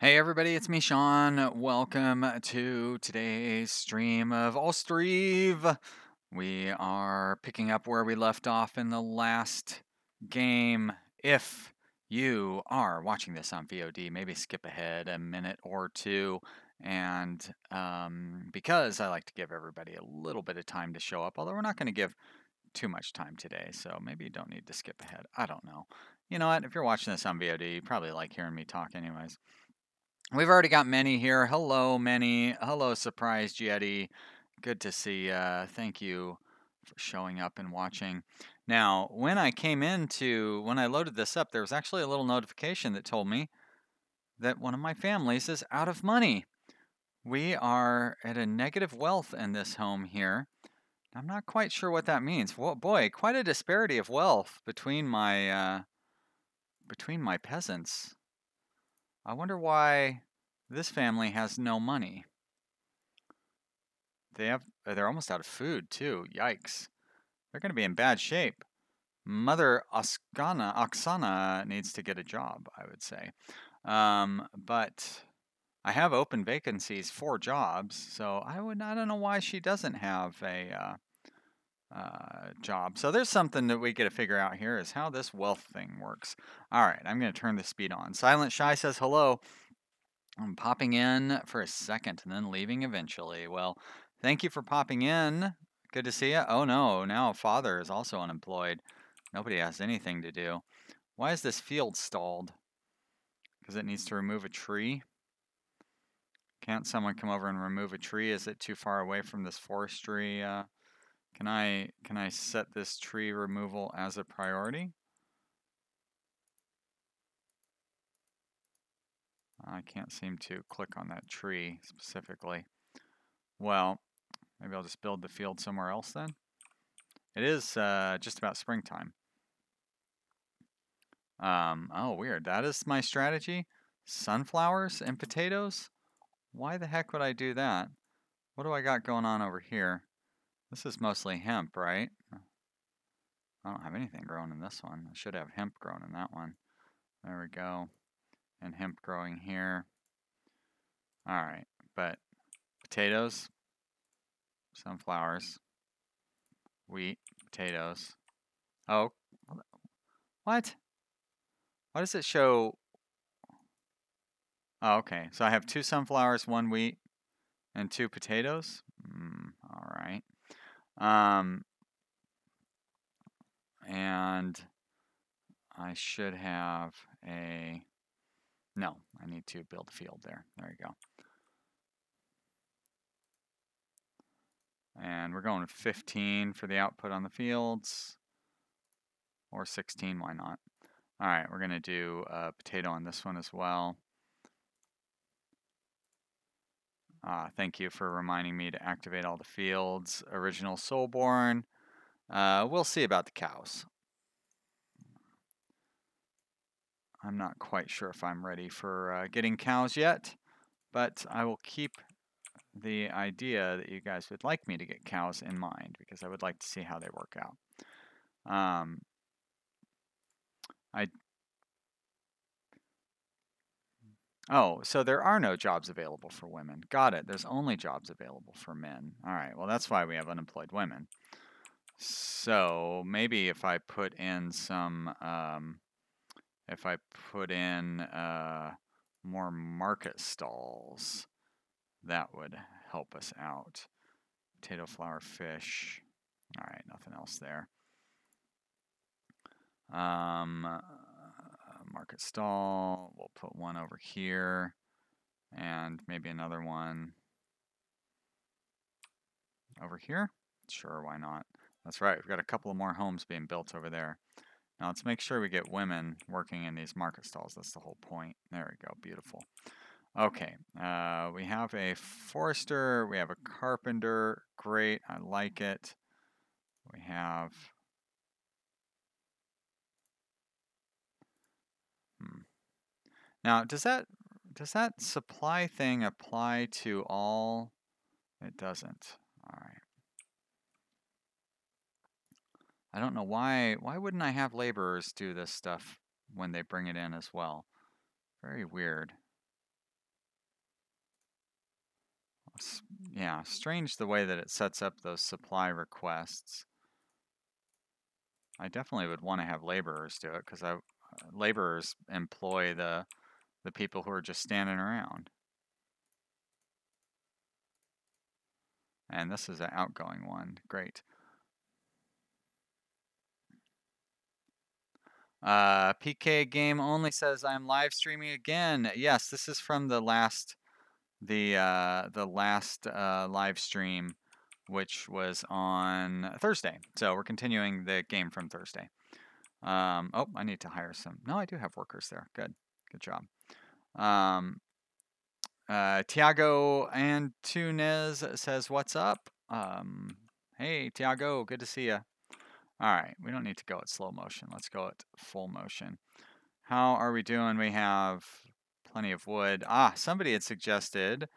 Hey everybody, it's me, Sean. Welcome to today's stream of Ostriv. We are picking up where we left off in the last game. If you are watching this on VOD, maybe skip ahead a minute or two. And because I like to give everybody a little bit of time to show up, although we're not going to give too much time today, so maybe you don't need to skip ahead. I don't know. You know what? If you're watching this on VOD, you probably like hearing me talk anyways. We've already got Many here. Hello, Many. Hello, Surprise Jetty. Good to see you. Thank you for showing up and watching. Now, when I loaded this up, there was actually a little notification that told me that one of my families is out of money. We are at a negative wealth in this home here. I'm not quite sure what that means. Well, boy, quite a disparity of wealth between my peasants. I wonder why this family has no money. They're almost out of food too. Yikes. They're going to be in bad shape. Mother Oksana needs to get a job, I would say. But I have open vacancies for jobs, so I don't know why she doesn't have a job. So there's something that we got to figure out here is how this wealth thing works. All right, I'm going to turn the speed on. Silent Shy says hello. I'm popping in for a second and then leaving eventually. Well, thank you for popping in. Good to see you. Oh no, now father is also unemployed. Nobody has anything to do. Why is this field stalled? Because it needs to remove a tree? Can't someone come over and remove a tree? Is it too far away from this forestry? Can I set this tree removal as a priority? I can't seem to click on that tree specifically. Well, maybe I'll just build the field somewhere else then. It is just about springtime. Oh, weird. That is my strategy? Sunflowers and potatoes? Why the heck would I do that? What do I got going on over here? This is mostly hemp, right? I don't have anything growing in this one. I should have hemp growing in that one. There we go. And hemp growing here. All right, but potatoes, sunflowers, wheat, potatoes. Oh, what? Why does it show? Oh, okay. So I have 2 sunflowers, 1 wheat, and 2 potatoes. All right. Um, and I should have a. No, I need to build a field there. There you go. And we're going to 15 for the output on the fields, or 16. Why not? All right, we're gonna do a potato on this one as well. Thank you for reminding me to activate all the fields. Original Soulborn. We'll see about the cows. I'm not quite sure if I'm ready for getting cows yet, but I will keep the idea that you guys would like me to get cows in mind because I would like to see how they work out. I Oh, so there are no jobs available for women. Got it. There's only jobs available for men. All right. Well, that's why we have unemployed women. So maybe if I put in more market stalls, that would help us out. Potato, flour, fish. All right, nothing else there. Market stall. We'll put one over here, and maybe another one over here. Sure, why not? That's right. We've got a couple of more homes being built over there. Now let's make sure we get women working in these market stalls. That's the whole point. There we go. Beautiful. Okay. We have a forester. We have a carpenter. Great. I like it. We have. Now, does that supply thing apply to all? It doesn't. All right. I don't know why. Why wouldn't I have laborers do this stuff when they bring it in as well? Very weird. Yeah, strange the way that it sets up those supply requests. I definitely would want to have laborers do it because laborers employ the people who are just standing around. And this is an outgoing one. Great. PK game only says I'm live streaming again. Yes, this is from the last live stream, which was on Thursday. So we're continuing the game from Thursday. Oh, I need to hire some. No, I do have workers there. Good job. Tiago Antunes says, "What's up?" Hey, Tiago, good to see you. All right, we don't need to go at slow motion. Let's go at full motion. How are we doing? We have plenty of wood. Somebody had suggested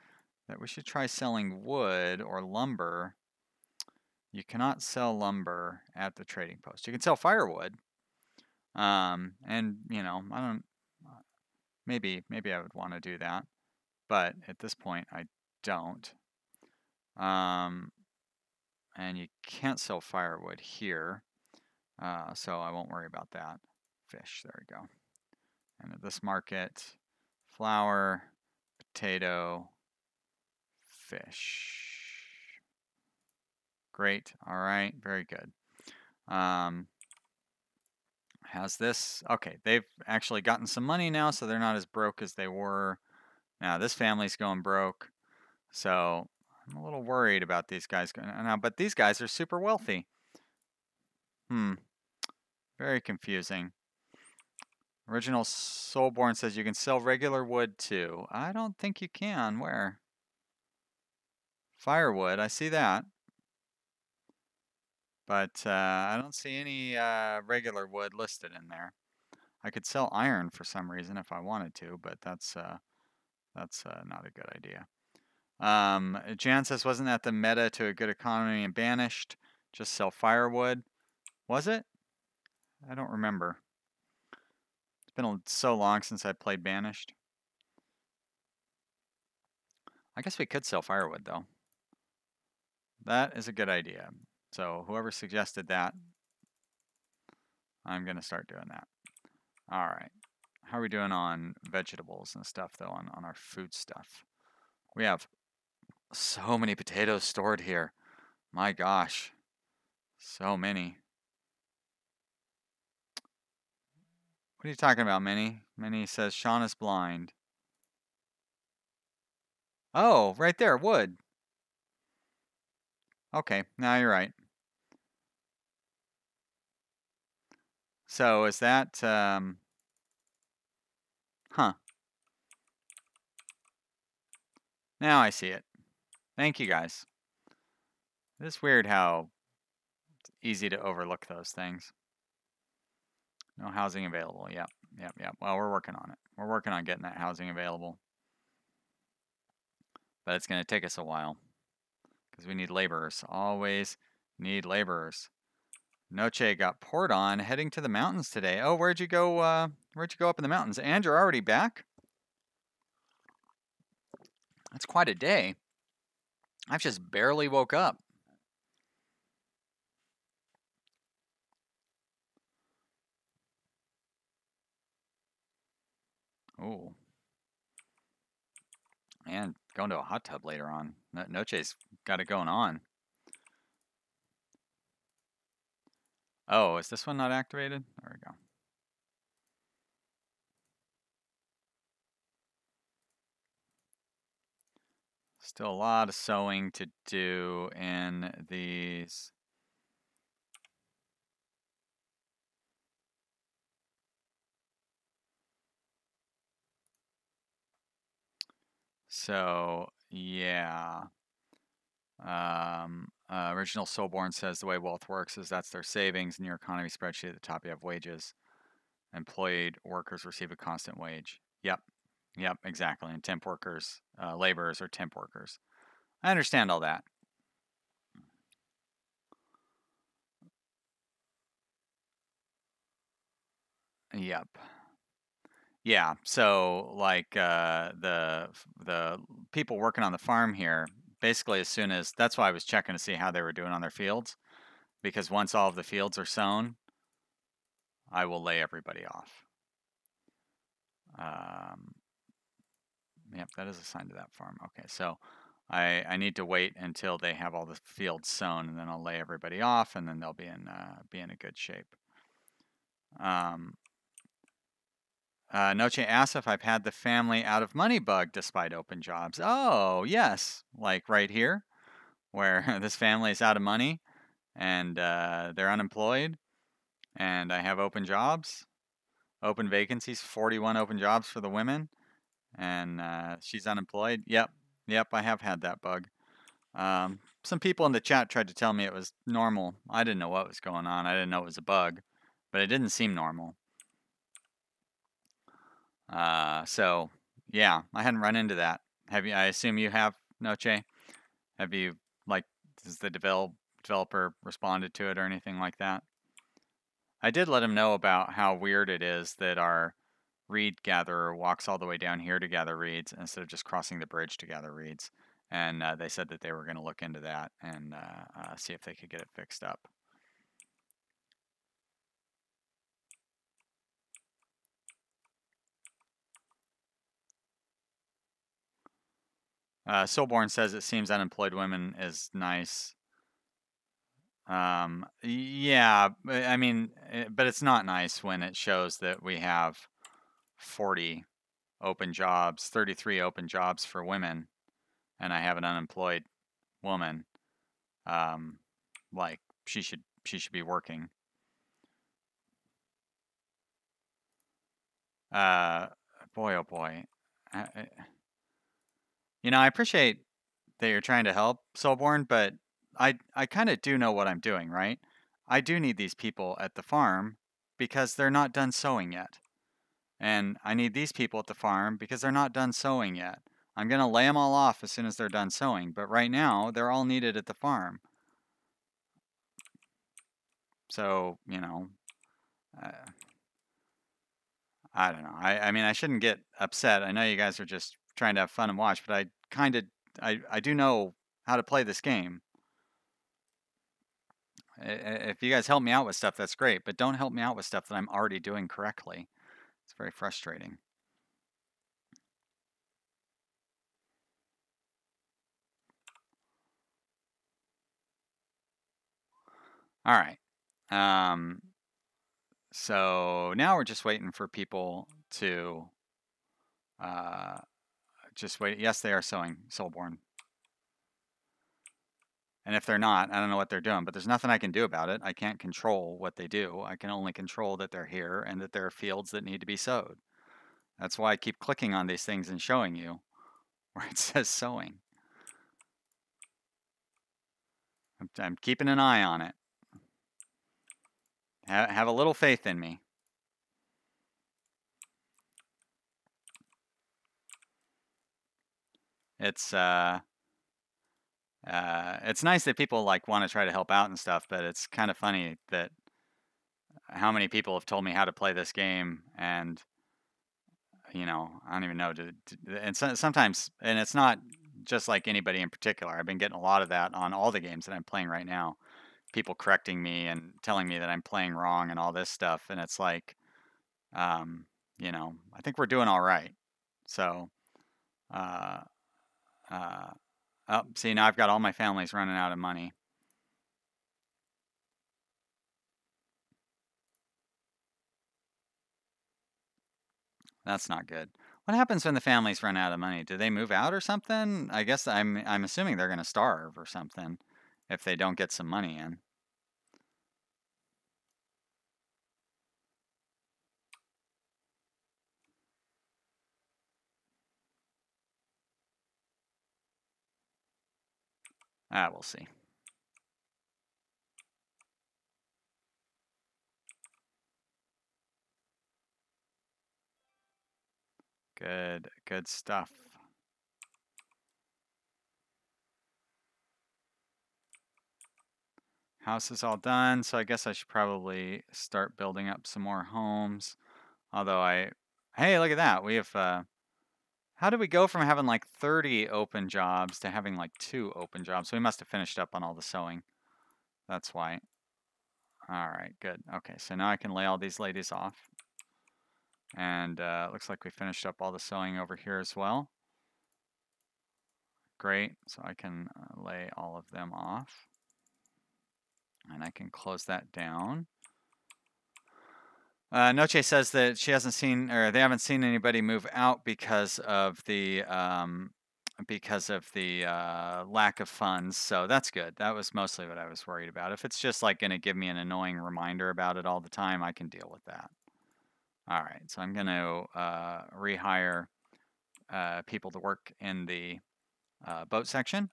that we should try selling wood or lumber. You cannot sell lumber at the trading post. You can sell firewood. And you know, I don't. Maybe I would want to do that, but at this point, I don't. And you can't sell firewood here, so I won't worry about that. Fish, there we go. And at this market, flour, potato, fish. Great. All right. Very good. Has this? Okay, they've actually gotten some money now, so they're not as broke as they were. Now this family's going broke, so I'm a little worried about these guys going now. But these guys are super wealthy. Very confusing. Original Soulborn says you can sell regular wood too. I don't think you can. Where? Firewood, I see that. But I don't see any regular wood listed in there. I could sell iron for some reason if I wanted to, but that's not a good idea. Jan says, wasn't that the meta to a good economy in Banished? Just sell firewood? Was it? I don't remember. It's been so long since I played Banished. I guess we could sell firewood, though. That is a good idea. So whoever suggested that, I'm going to start doing that. All right. How are we doing on vegetables and stuff, though, on our food stuff? We have so many potatoes stored here. My gosh. So many. What are you talking about, Minnie? Minnie says Sean is blind. Oh, right there, wood. Okay, now you're right. So is that, huh. Now I see it. Thank you, guys. It's weird how it's easy to overlook those things. No housing available. Yep. Well, we're working on it. We're working on getting that housing available. But it's going to take us a while because we need laborers. Always need laborers. Noche got poured on heading to the mountains today. Oh, where'd you go up in the mountains? And you're already back? That's quite a day. I've just barely woke up. Oh. And going to a hot tub later on. Noche's got it going on. Oh, is this one not activated? There we go. Still a lot of sewing to do in these. So, yeah. Original Soulborn says the way wealth works is that's their savings. In your economy spreadsheet at the top, you have wages. Employed workers receive a constant wage. Yep, exactly. And temp workers, laborers are temp workers. I understand all that. Yep. Yeah, so like the people working on the farm here, basically as soon as, that's why I was checking to see how they were doing on their fields, because once all of the fields are sown, I will lay everybody off. Yep, that is assigned to that farm. Okay, so I need to wait until they have all the fields sown, and then I'll lay everybody off, and then they'll be in a good shape. Noche asks if I've had the family out of money bug despite open jobs. Oh, yes, like right here, where this family is out of money and they're unemployed, and I have open jobs, open vacancies, 41 open jobs for the women, and she's unemployed. Yep, I have had that bug. Some people in the chat tried to tell me it was normal. I didn't know what was going on. I didn't know it was a bug, but it didn't seem normal. So yeah, I hadn't run into that. Have you? I assume you have, Noche. Have you, like, has the developer responded to it or anything like that? I did let him know about how weird it is that our reed gatherer walks all the way down here to gather reeds instead of just crossing the bridge to gather reeds. And they said that they were going to look into that and see if they could get it fixed up. Soulborn says it seems unemployed women is nice. Yeah, I mean, but it's not nice when it shows that we have 40 open jobs, 33 open jobs for women, and I have an unemployed woman. Like she should be working. Boy, oh boy. You know, I appreciate that you're trying to help, Soulborn, but I kind of do know what I'm doing, right? I do need these people at the farm because they're not done sowing yet. And I need these people at the farm because they're not done sowing yet. I'm going to lay them all off as soon as they're done sowing, but right now they're all needed at the farm. So, you know, uh, I don't know. I mean, I shouldn't get upset. I know you guys are just trying to have fun and watch, but I kind of, I do know how to play this game. If you guys help me out with stuff, that's great, but don't help me out with stuff that I'm already doing correctly. It's very frustrating. All right. So now we're just waiting for people to just wait. Yes, they are sowing Soulborn. And if they're not, I don't know what they're doing, but there's nothing I can do about it. I can't control what they do. I can only control that they're here and that there are fields that need to be sowed. That's why I keep clicking on these things and showing you where it says sowing. I'm keeping an eye on it. Have a little faith in me. It's nice that people like want to try to help out and stuff, but it's kind of funny that how many people have told me how to play this game, and you know, I don't even know. And sometimes, and it's not just like anybody in particular. I've been getting a lot of that on all the games that I'm playing right now. People correcting me and telling me that I'm playing wrong and all this stuff, and it's like, you know, I think we're doing all right. So, uh, uh, oh, see, now I've got all my families running out of money. That's not good. What happens when the families run out of money? Do they move out or something? I guess I'm assuming they're going to starve or something if they don't get some money in. We'll see. Good stuff. House is all done, so I guess I should probably start building up some more homes. Although hey, look at that. We have How did we go from having like 30 open jobs to having like 2 open jobs? So we must have finished up on all the sewing. That's why. All right, good. Okay, so now I can lay all these ladies off. And looks like we finished up all the sewing over here as well. Great, so I can lay all of them off. And I can close that down. Noche says that she hasn't seen, or they haven't seen anybody move out because of the lack of funds. So that's good. That was mostly what I was worried about. If it's just like going to give me an annoying reminder about it all the time, I can deal with that. All right, so I'm going to rehire people to work in the boat section,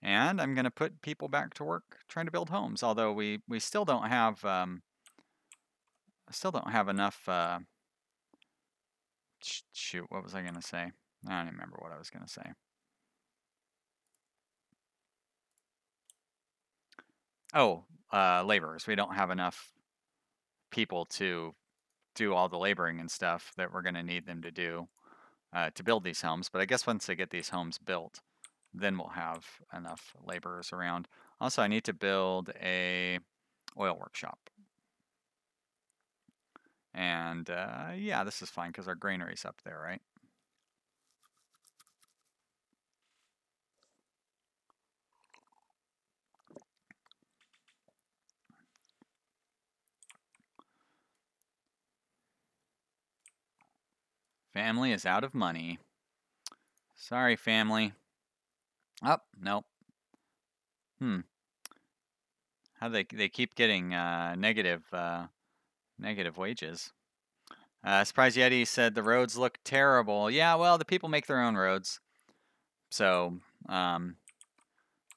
and I'm going to put people back to work trying to build homes. Although we still don't have enough. Shoot, what was I going to say? I don't even remember what I was going to say. Oh, laborers. We don't have enough people to do all the laboring and stuff that we're going to need them to do to build these homes. But I guess once they get these homes built, then we'll have enough laborers around. Also, I need to build a oil workshop. And yeah, this is fine because our granary's up there, right? Family is out of money. Sorry, family. Oh, nope. How they keep getting negative wages. Surprise Yeti said the roads look terrible. Yeah, well, the people make their own roads, so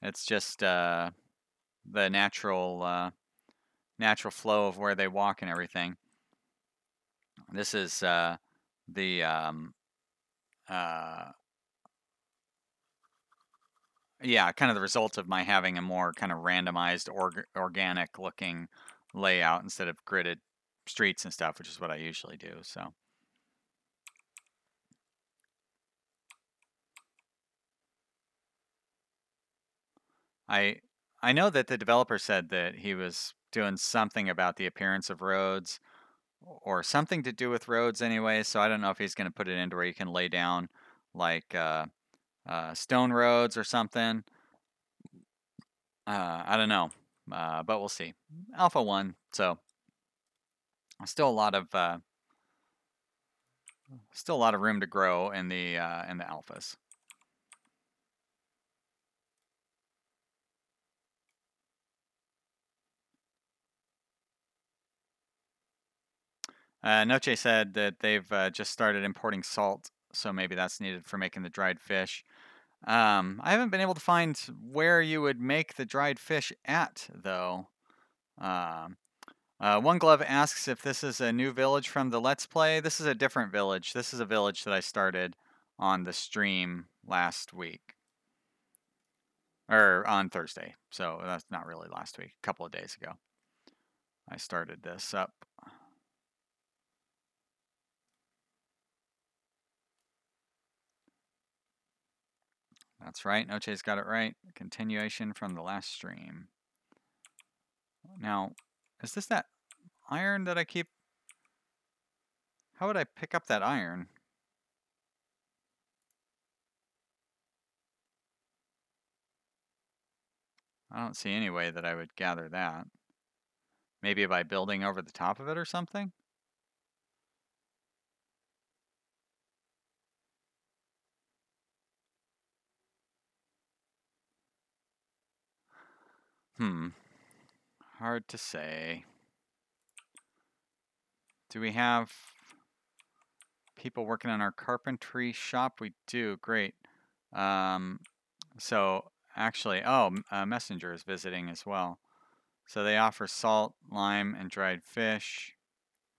it's just the natural flow of where they walk and everything. This is the yeah, kind of the result of my having a more kind of randomized, organic looking layout instead of gridded streets and stuff, which is what I usually do. So I know that the developer said that he was doing something about the appearance of roads or something to do with roads anyway. So I don't know if he's going to put it into where you can lay down like stone roads or something. I don't know, but we'll see. Alpha 1, so still a lot of room to grow in the alphas. Noche said that they've just started importing salt, so maybe that's needed for making the dried fish. I haven't been able to find where you would make the dried fish at, though. One Glove asks if this is a new village from the Let's Play. This is a different village. This is a village that I started on the stream last week. Or on Thursday. So that's not really last week. A couple of days ago. I started this up. That's right. Noche's got it right. Continuation from the last stream. Now, is this that iron that I keep... How would I pick up that iron? I don't see any way that I would gather that. Maybe by building over the top of it or something? Hard to say. Do we have people working on our carpentry shop? We do. Great. So actually, Messenger is visiting as well. So they offer salt, lime, and dried fish.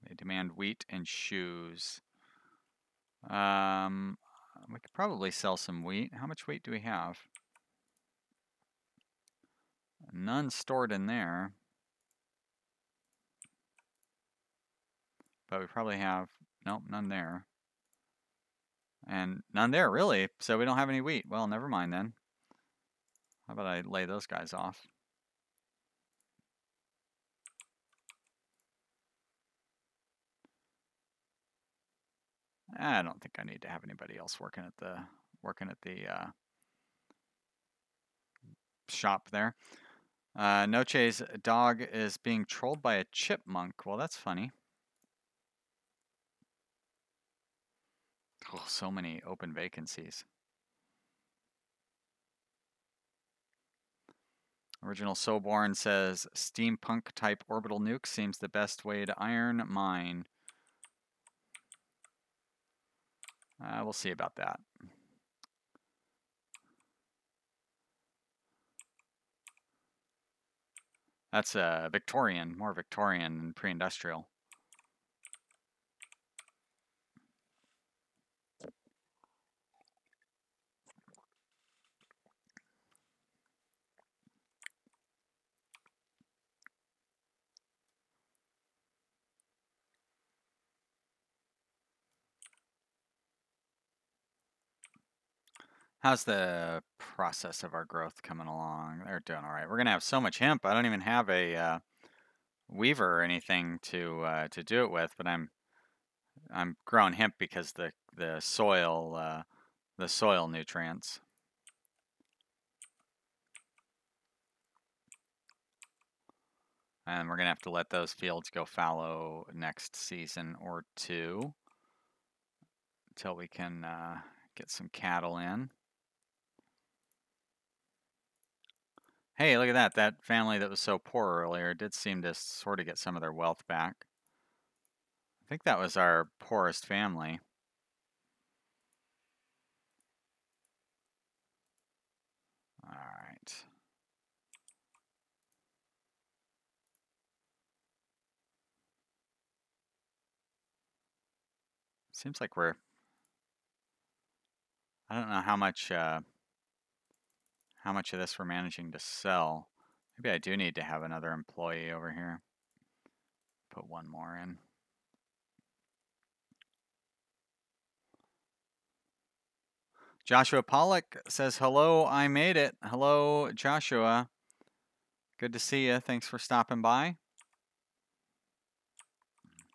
They demand wheat and shoes. We could probably sell some wheat. How much wheat do we have? None stored in there. But we probably have, nope, none there. And none there, really. So we don't have any wheat. Well, never mind then. How about I lay those guys off? I don't think I need to have anybody else working at the shop there. Noche's dog is being trolled by a chipmunk. Well, that's funny. Oh, so many open vacancies. Original Soborn says steampunk type orbital nuke seems the best way to iron mine. We'll see about that. That's Victorian, more Victorian than pre-industrial. How's the process of our growth coming along? They're doing all right. We're gonna have so much hemp. I don't even have a weaver or anything to do it with, but I'm growing hemp because the soil nutrients. And we're gonna have to let those fields go fallow next season or two until we can get some cattle in. Hey, look at that. That family that was so poor earlier did seem to sort of get some of their wealth back. I think that was our poorest family. All right. Seems like I don't know how much of this we're managing to sell. Maybe I do need to have another employee over here. Put one more in. Joshua Pollock says, hello, I made it. Hello, Joshua. Good to see you. Thanks for stopping by.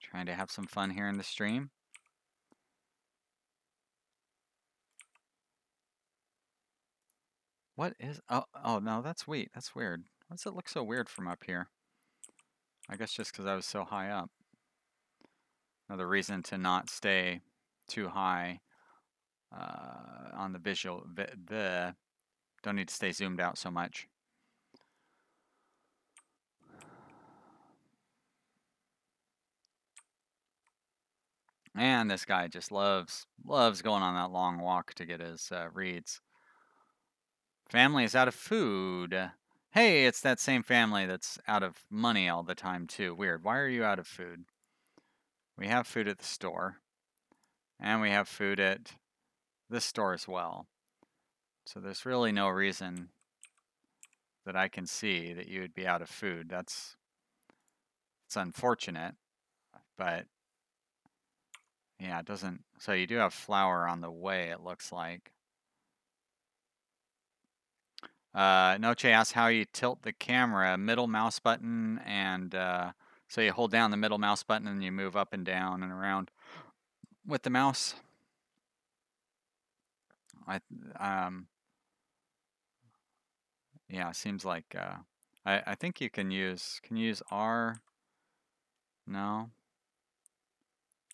Trying to have some fun here in the stream. What is, oh no, that's wheat. That's weird. Why does it look so weird from up here? I guess just because I was so high up. Another reason to not stay too high on the visual. Don't need to stay zoomed out so much. And this guy just loves going on that long walk to get his reeds. Family is out of food. Hey, it's that same family that's out of money all the time too. Weird. Why are you out of food? We have food at the store. And we have food at this store as well. So there's really no reason that I can see that you would be out of food. It's unfortunate, but yeah, it doesn't. So you do have flour on the way, it looks like. Noche asks how you tilt the camera. Middle mouse button, and so you hold down the middle mouse button and you move up and down and around with the mouse. Yeah, seems like I think you can use R. No.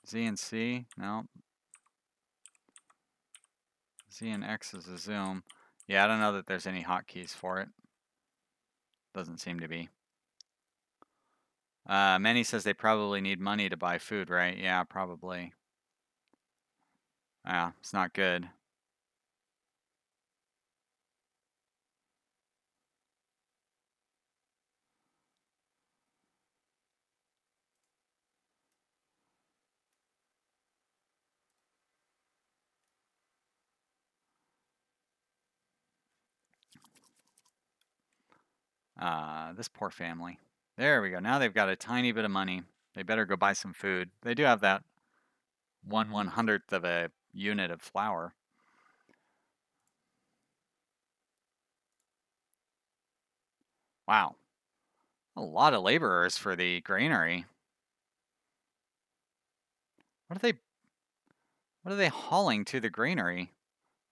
Z and C? No. Z and X is a zoom. Yeah, I don't know that there's any hotkeys for it. Doesn't seem to be. Manny says they probably need money to buy food, right? Yeah, probably. Yeah, it's not good. This poor family. There we go. Now they've got a tiny bit of money. They better go buy some food. They do have that 1/100th of a unit of flour. Wow. A lot of laborers for the granary. What are they hauling to the granary?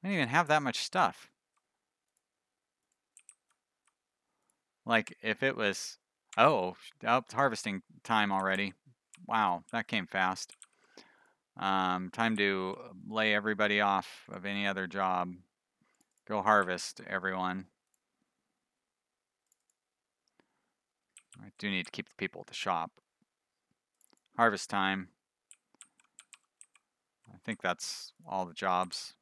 They don't even have that much stuff. Like if it was, oh, it's harvesting time already. Wow, that came fast. Time to lay everybody off of any other job. Go harvest, everyone. I do need to keep the people at the shop. Harvest time. I think that's all the jobs.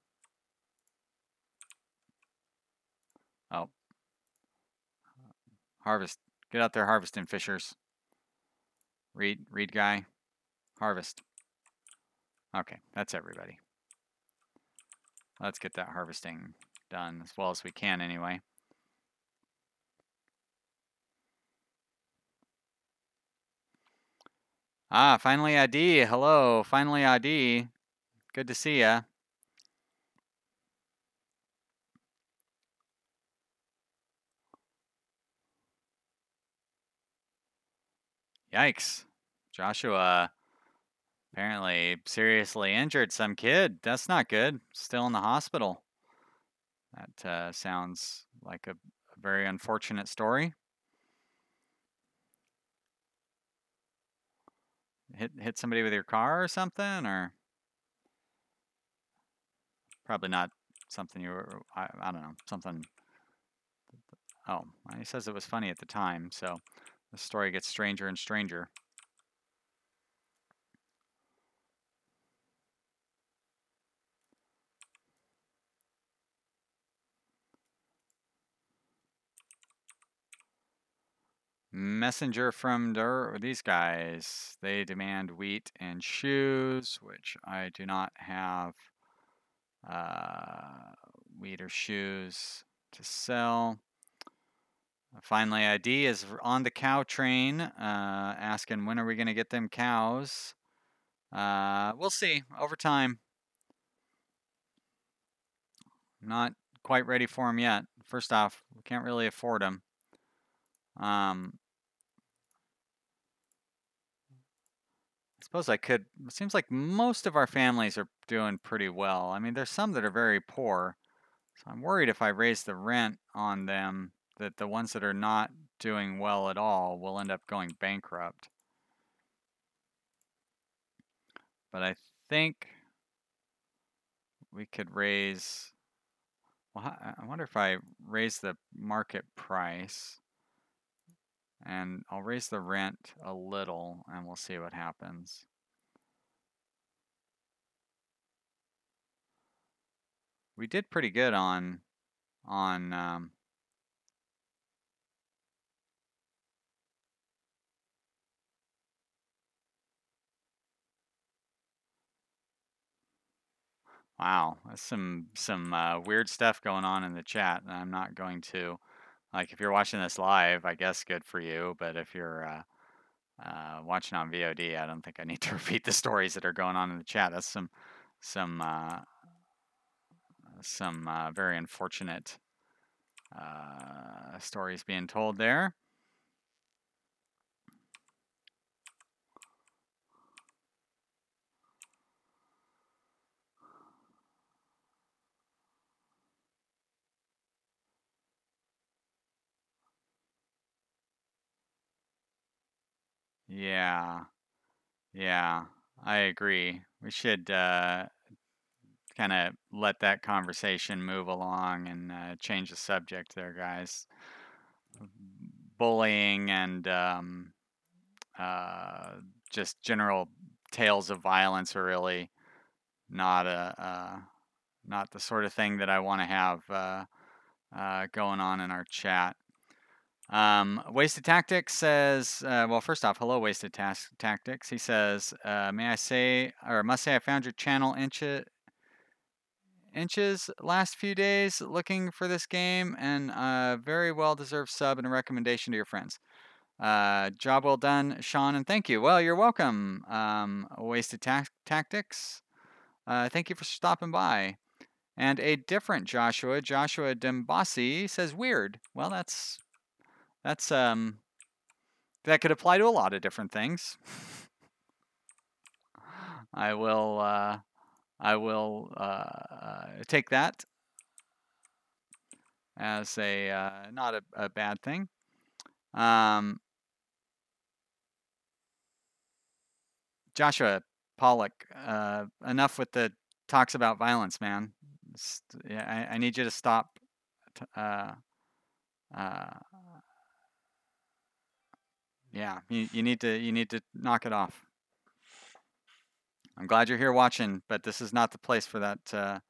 Oh. Harvest. Get out there harvesting, fishers. Read guy. Harvest. Okay, that's everybody. Let's get that harvesting done as well as we can anyway. Ah, finally ID. Hello, finally ID. Good to see ya. Yikes. Joshua apparently seriously injured some kid. That's not good. Still in the hospital. That sounds like a very unfortunate story. Hit somebody with your car or something, or probably not something you were, I don't know, something. Oh, he says it was funny at the time, so the story gets stranger and stranger. Messenger from these guys. They demand wheat and shoes, which I do not have wheat or shoes to sell. Finally, ID is on the cow train, asking when are we going to get them cows. We'll see over time. Not quite ready for them yet. First off, we can't really afford them. I suppose I could. It seems like most of our families are doing pretty well. I mean, there's some that are very poor. So I'm worried if I raise the rent on them, that the ones that are not doing well at all will end up going bankrupt. But I think we could raise. Well, I wonder if I raise the market price, and I'll raise the rent a little, and we'll see what happens. We did pretty good on wow, that's some weird stuff going on in the chat, and I'm not going to, like, if you're watching this live, I guess good for you, but if you're watching on VOD, I don't think I need to repeat the stories that are going on in the chat. That's some very unfortunate stories being told there. Yeah, yeah, I agree. We should kind of let that conversation move along and change the subject there, guys. Bullying and just general tales of violence are really not not the sort of thing that I want to have going on in our chat. Wasted Tactics says, well, first off, hello, Wasted Tactics. He says, may I say, or must say, I found your channel inches last few days looking for this game, and very well deserved sub and a recommendation to your friends. Job well done, Sean, and thank you. Well, you're welcome, Wasted Tactics. Thank you for stopping by. And a different Joshua, Joshua Dembasi, says weird. Well, that could apply to a lot of different things. I will take that as a not a bad thing. Joshua Pollock, enough with the talks about violence, man. Yeah, I need you to stop. Yeah, you need to knock it off. I'm glad you're here watching, but this is not the place for that.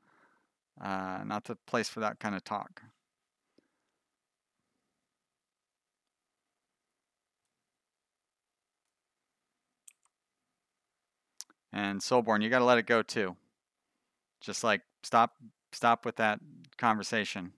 Not the place for that kind of talk. And Soulborn, you got to let it go too. Just like stop with that conversation.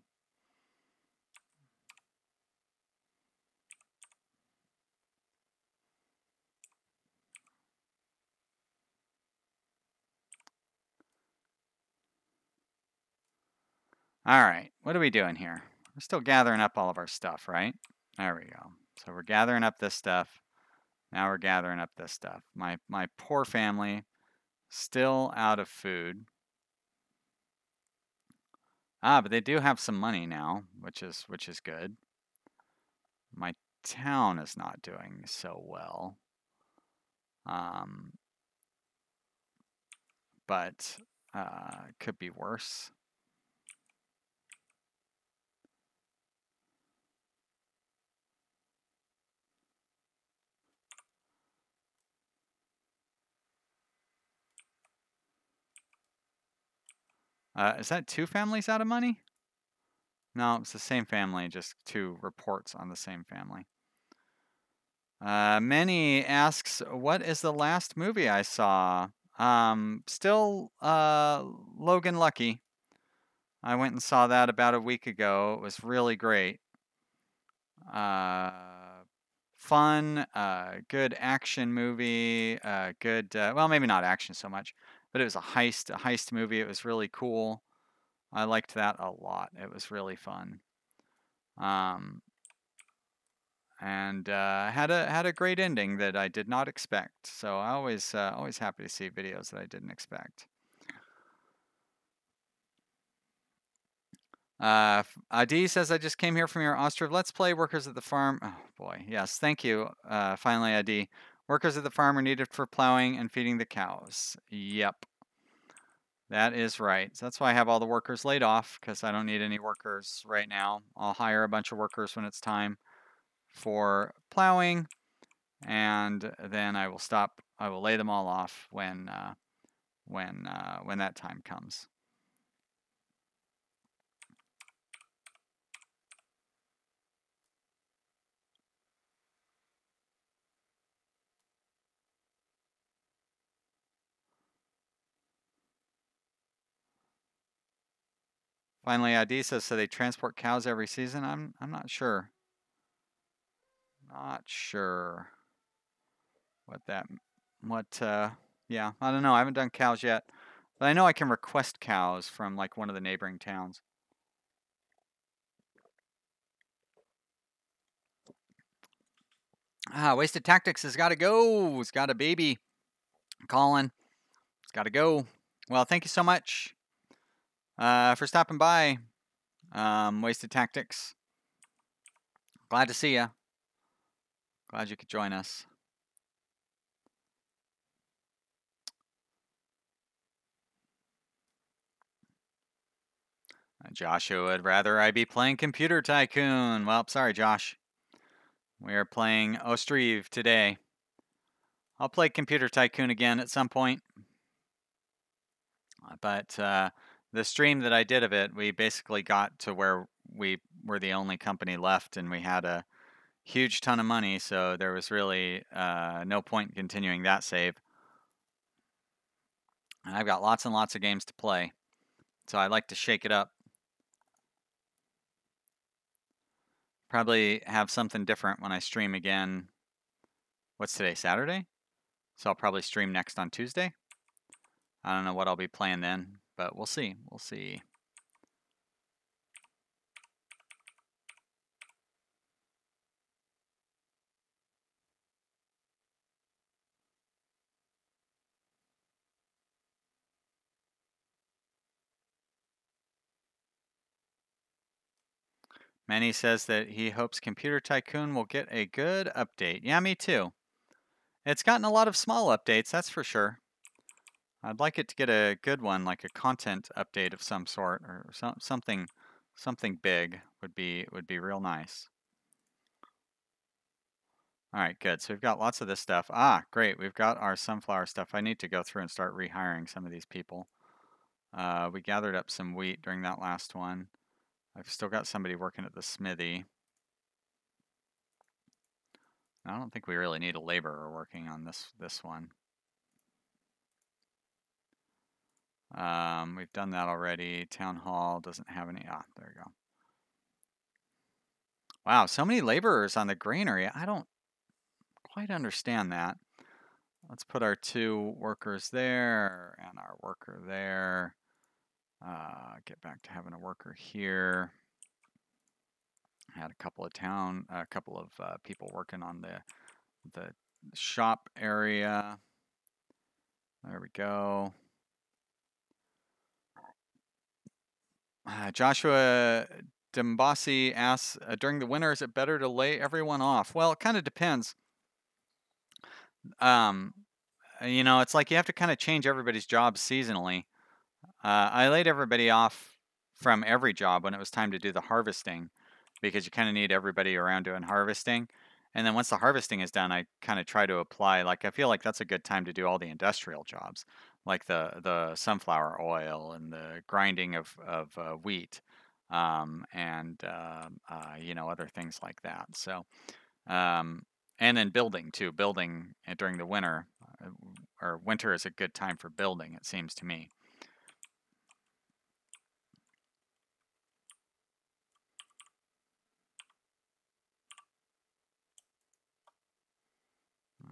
All right, what are we doing here? We're still gathering up all of our stuff, right? There we go. So we're gathering up this stuff. Now we're gathering up this stuff. My poor family, still out of food. But they do have some money now, which is good. My town is not doing so well. But could be worse. Is that 2 families out of money? No, it's the same family, just 2 reports on the same family. Manny asks, what is the last movie I saw? Still Logan Lucky. I went and saw that about a week ago. It was really great. Fun, good action movie, good, well, maybe not action so much, but it was a heist movie. It was really cool. I liked that a lot. It was really fun. And had a great ending that I did not expect. So I always happy to see videos that I didn't expect. Adi says, I just came here from your Ostriv Let's Play. Workers at the farm. Oh boy, yes, thank you. Finally, Adi. Workers at the farm are needed for plowing and feeding the cows. Yep. That is right. So that's why I have all the workers laid off, because I don't need any workers right now. I'll hire a bunch of workers when it's time for plowing, and then I will stop. I will lay them all off when that time comes. Finally, ID says, so they transport cows every season. I'm not sure. Not sure yeah, I don't know. I haven't done cows yet, but I know I can request cows from like one of the neighboring towns. Wasted Tactics has got to go. It's got a baby calling. It's got to go. Well, thank you so much for stopping by, Wasted Tactics. Glad to see you. Glad you could join us. Joshua would rather I be playing Computer Tycoon. Well, sorry, Josh. We are playing Ostriv today. I'll play Computer Tycoon again at some point. But the stream that I did of it, we basically got to where we were the only company left and we had a huge ton of money, so there was really no point in continuing that save. And I've got lots and lots of games to play, so I like to shake it up. Probably have something different when I stream again. What's today, Saturday? So I'll probably stream next on Tuesday. I don't know what I'll be playing then, but we'll see. We'll see. Manny says that he hopes Computer Tycoon will get a good update. Yeah, me too. It's gotten a lot of small updates, that's for sure. I'd like it to get a good one, like a content update of some sort, or something big would be real nice. All right, good. So we've got lots of this stuff. Ah, great. We've got our sunflower stuff. I need to go through and start rehiring some of these people. We gathered up some wheat during that last one. I've still got somebody working at the smithy. I don't think we really need a laborer working on this one. We've done that already. Town hall doesn't have any. Ah, there you go. Wow, so many laborers on the granary. I don't quite understand that. Let's put our 2 workers there and our worker there. Get back to having a worker here. Had a couple of people working on the shop area. There we go. Joshua Dembasi asks, during the winter, is it better to lay everyone off? Well, it kind of depends. You know, it's like you have to kind of change everybody's jobs seasonally. I laid everybody off from every job when it was time to do the harvesting, because you kind of need everybody around doing harvesting. And then once the harvesting is done, I kind of try to apply, like, I feel like that's a good time to do all the industrial jobs, like the sunflower oil and the grinding of wheat, you know, other things like that. So, and then building too. Building during the winter, or winter is a good time for building, it seems to me.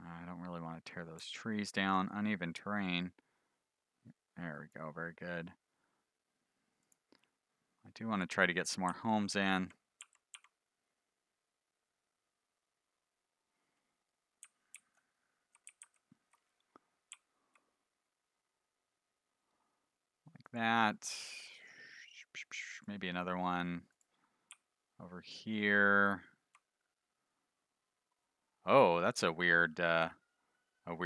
I don't really want to tear those trees down. Uneven terrain. There we go. Very good. I do want to try to get some more homes in. Like that. Maybe another one over here. Oh, that's a weird lot. How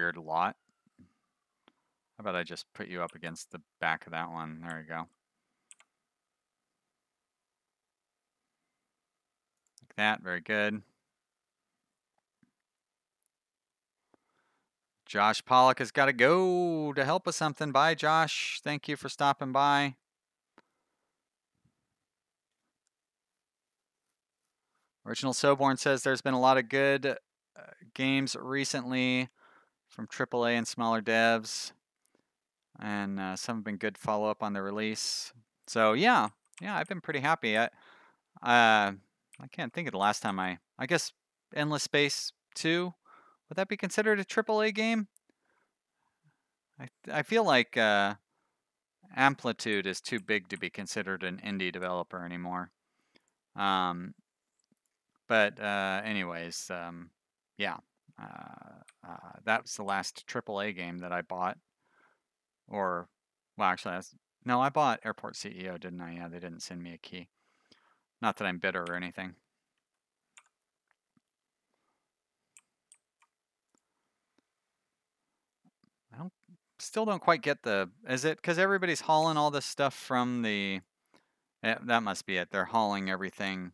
about I just put you up against the back of that one? There you go. Like that. Very good. Josh Pollock has got to go to help with something. Bye, Josh. Thank you for stopping by. Original Soborn says there's been a lot of good games recently from AAA and smaller devs, and some have been good follow-up on the release. So yeah, I've been pretty happy. I can't think of the last time I guess Endless Space 2, would that be considered a AAA game? I feel like Amplitude is too big to be considered an indie developer anymore. But anyways, yeah, that was the last AAA game that I bought. Or, well, actually, no, I bought Airport CEO, didn't I? Yeah, they didn't send me a key. Not that I'm bitter or anything. Still don't quite get is it because everybody's hauling all this stuff from the, that must be it. They're hauling everything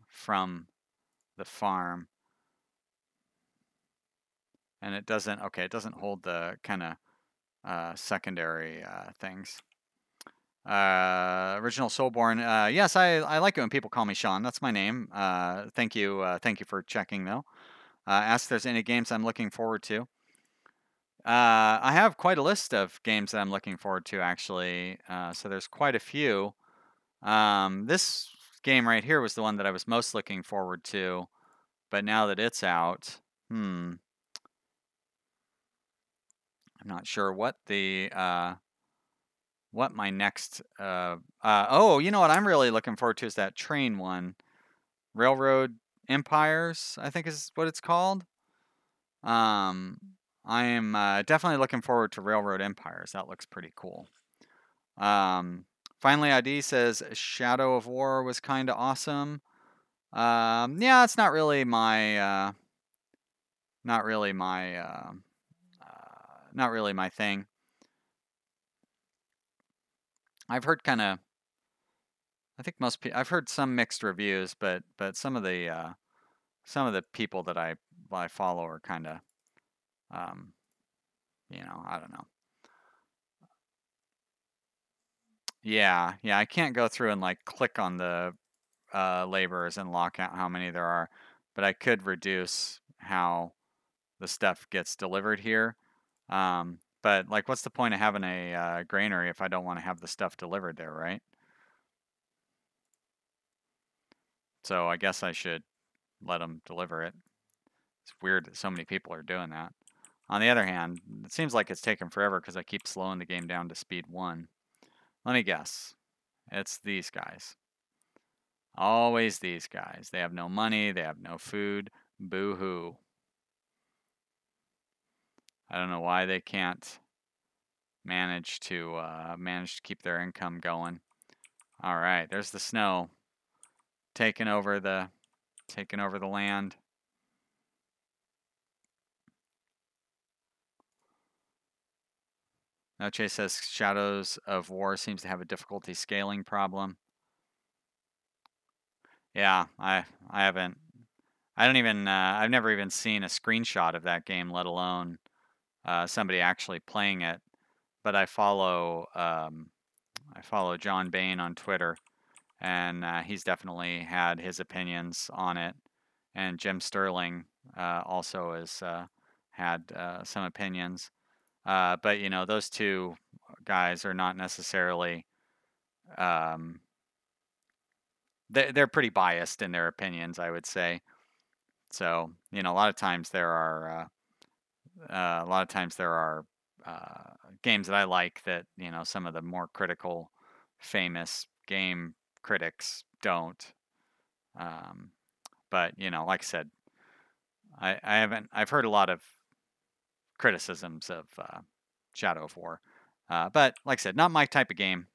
from the farm. And it doesn't hold the kind of secondary things. Original Soulborn. Yes, I like it when people call me Sean. That's my name. Thank you for checking though. Ask if there's any games I'm looking forward to. I have quite a list of games that I'm looking forward to actually. So there's quite a few. This game right here was the one that I was most looking forward to, but now that it's out, I'm not sure what the what my next oh, you know what I'm really looking forward to is that train one. Railroad Empires, I think is what it's called. Um I am definitely looking forward to Railroad Empires. That looks pretty cool. Um Finally ID says Shadow of War was kind of awesome. Yeah, it's not really my not really my thing. I've heard kind of I think most people I've heard some mixed reviews, but some of the people that I follow are kind of um, I don't know. Yeah, yeah, I can't go through and like click on the laborers and lock out how many there are, but I could reduce how the stuff gets delivered here. But like, what's the point of having a granary if I don't want to have the stuff delivered there, right? So I guess I should let them deliver it. It's weird that so many people are doing that. On the other hand, it seems like it's taking forever because I keep slowing the game down to speed 1. Let me guess. It's these guys. Always these guys. They have no money. They have no food. Boo-hoo. I don't know why they can't manage to keep their income going. All right, there's the snow taking over the land. Noche says Shadows of War seems to have a difficulty scaling problem. Yeah, I haven't. I don't even. I've never even seen a screenshot of that game, let alone somebody actually playing it. But I follow John Bain on Twitter, and he's definitely had his opinions on it. And Jim Sterling also has had some opinions. But those two guys are not necessarily. Um, they're pretty biased in their opinions, I would say. So a lot of times there are games that I like that some of the more critical, famous game critics don't. Um, but like I said, I haven't. I've heard a lot of criticisms of Shadow of War, but like I said, not my type of game.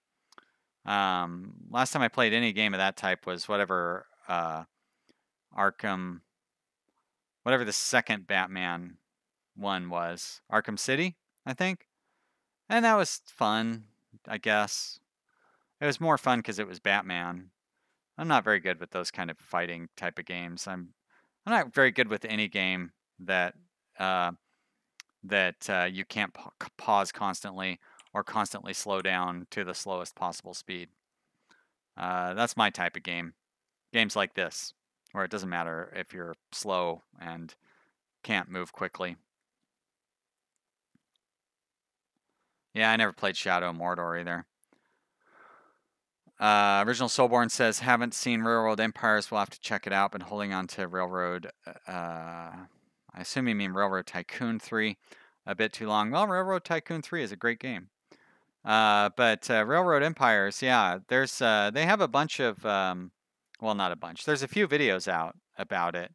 Last time I played any game of that type was whatever Arkham, whatever the second Batman one was, Arkham City, I think, and that was fun. I guess it was more fun because it was Batman. I'm not very good with those kind of fighting type of games. I'm not very good with any game that uh, you can't pause constantly or constantly slow down to the slowest possible speed. That's my type of game. Games like this, where it doesn't matter if you're slow and can't move quickly. Yeah, I never played Shadow of Mordor either. Original Soulborn says, haven't seen Railroad Empires. We'll have to check it out. Been holding on to Railroad. I assume you mean Railroad Tycoon 3 a bit too long. Well, Railroad Tycoon 3 is a great game. But Railroad Empires, yeah, there's they have a bunch of well, not a bunch. There's a few videos out about it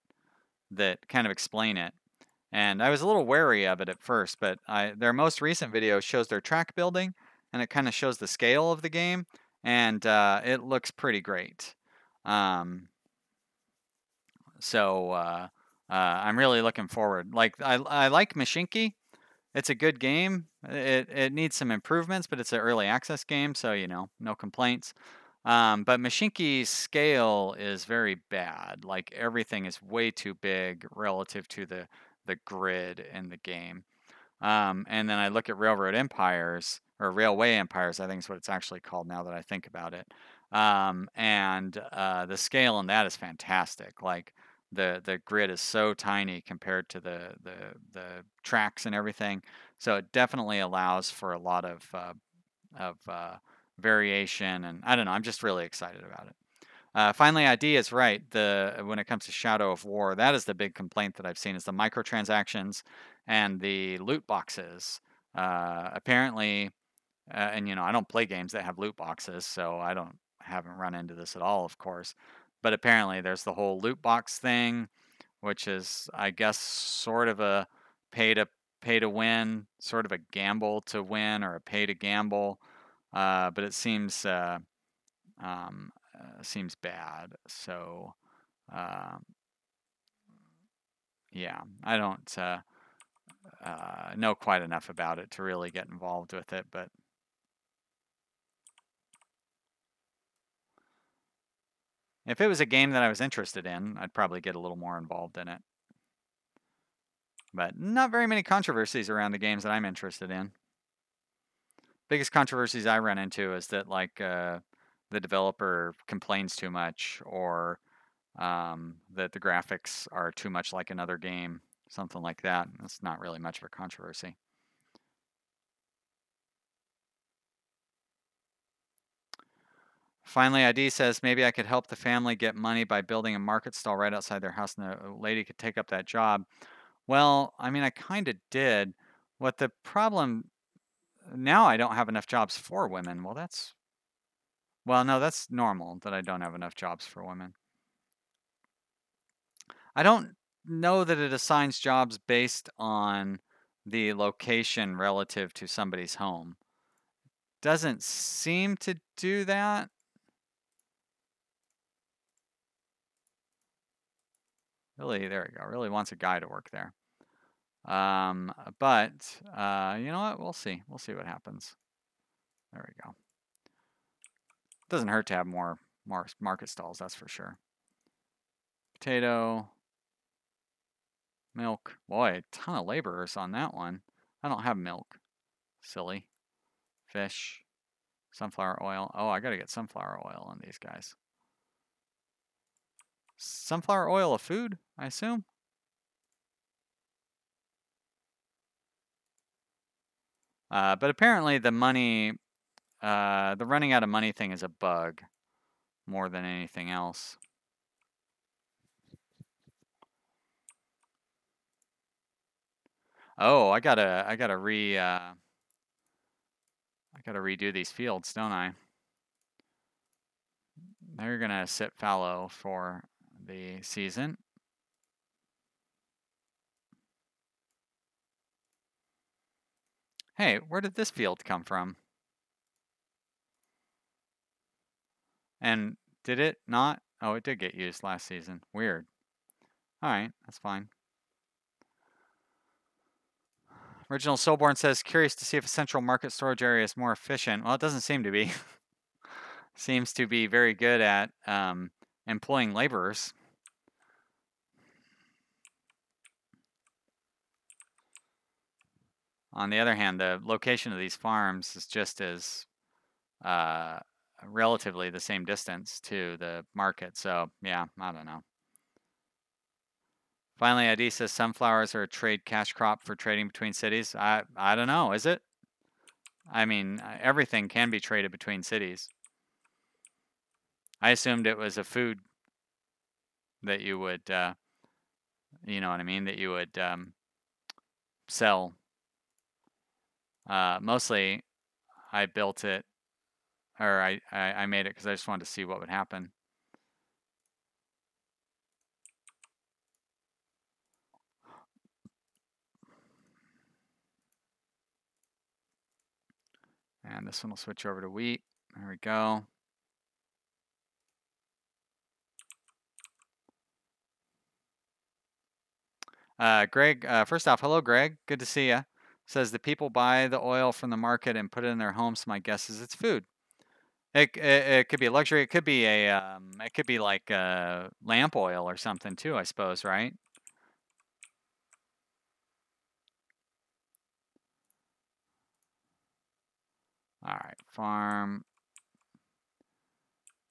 that kind of explain it. And I was a little wary of it at first, but their most recent video shows their track building, and it kind of shows the scale of the game, and it looks pretty great. Um, so I'm really looking forward. Like I like Mashinki. It's a good game. It needs some improvements, but it's an early access game, so no complaints. But Mashinki's scale is very bad. Like everything is way too big relative to the grid in the game. And then I look at Railroad Empires or Railway Empires, I think is what it's actually called now that I think about it. And the scale in that is fantastic. Like the grid is so tiny compared to the tracks and everything. So it definitely allows for a lot of variation, and I don't know. I'm just really excited about it. Finally, ID is right. When it comes to Shadow of War, that is the big complaint that I've seen is the microtransactions and the loot boxes. Apparently, and you know, I don't play games that have loot boxes, so haven't run into this at all, of course. But apparently, there's the whole loot box thing, which is, I guess, sort of a pay to pay to win, sort of a gamble to win, or a pay to gamble. But it seems bad. So uh, yeah, I don't know quite enough about it to really get involved with it, but if it was a game that I was interested in, I'd probably get a little more involved in it. But not very many controversies around the games that I'm interested in. Biggest controversies I run into is that like the developer complains too much, or that the graphics are too much like another game, something like that. That's not really much of a controversy. Finally, ID says, maybe I could help the family get money by building a market stall right outside their house, and the lady could take up that job. Well, I mean, I kind of did. What the problem now, I don't have enough jobs for women. Well, no, that's normal that I don't have enough jobs for women. I don't know that it assigns jobs based on the location relative to somebody's home. Doesn't seem to do that. Really, there we go. Really wants a guy to work there. But you know what? We'll see. We'll see what happens. There we go. Doesn't hurt to have more market stalls, that's for sure. Potato, milk. Boy, a ton of laborers on that one. I don't have milk. Silly. Fish. Sunflower oil. Oh, I gotta get sunflower oil on these guys. Sunflower oil a food, I assume? But apparently the money, the running out of money thing is a bug more than anything else. Oh, I gotta redo these fields, don't I? They're gonna sit fallow for the season. Hey, where did this field come from? And did it not? Oh, it did get used last season. Weird. Alright, that's fine. Original Soulborn says, curious to see if a central market storage area is more efficient. Well, it doesn't seem to be. Seems to be very good at employing laborers. On the other hand, the location of these farms is just as relatively the same distance to the market. So, yeah, I don't know. Finally, ID says sunflowers are a trade cash crop for trading between cities. I don't know. Is it? I mean, everything can be traded between cities. I assumed it was a food that you would, you know what I mean, that you would sell. Mostly, I built it, or I made it because I just wanted to see what would happen. And this one will switch over to wheat. There we go. Greg, first off, hello, Greg. Good to see you. Says the people buy the oil from the market and put it in their homes. My guess is it's food. It could be a luxury. It could be like lamp oil or something too, I suppose, right? All right, farm.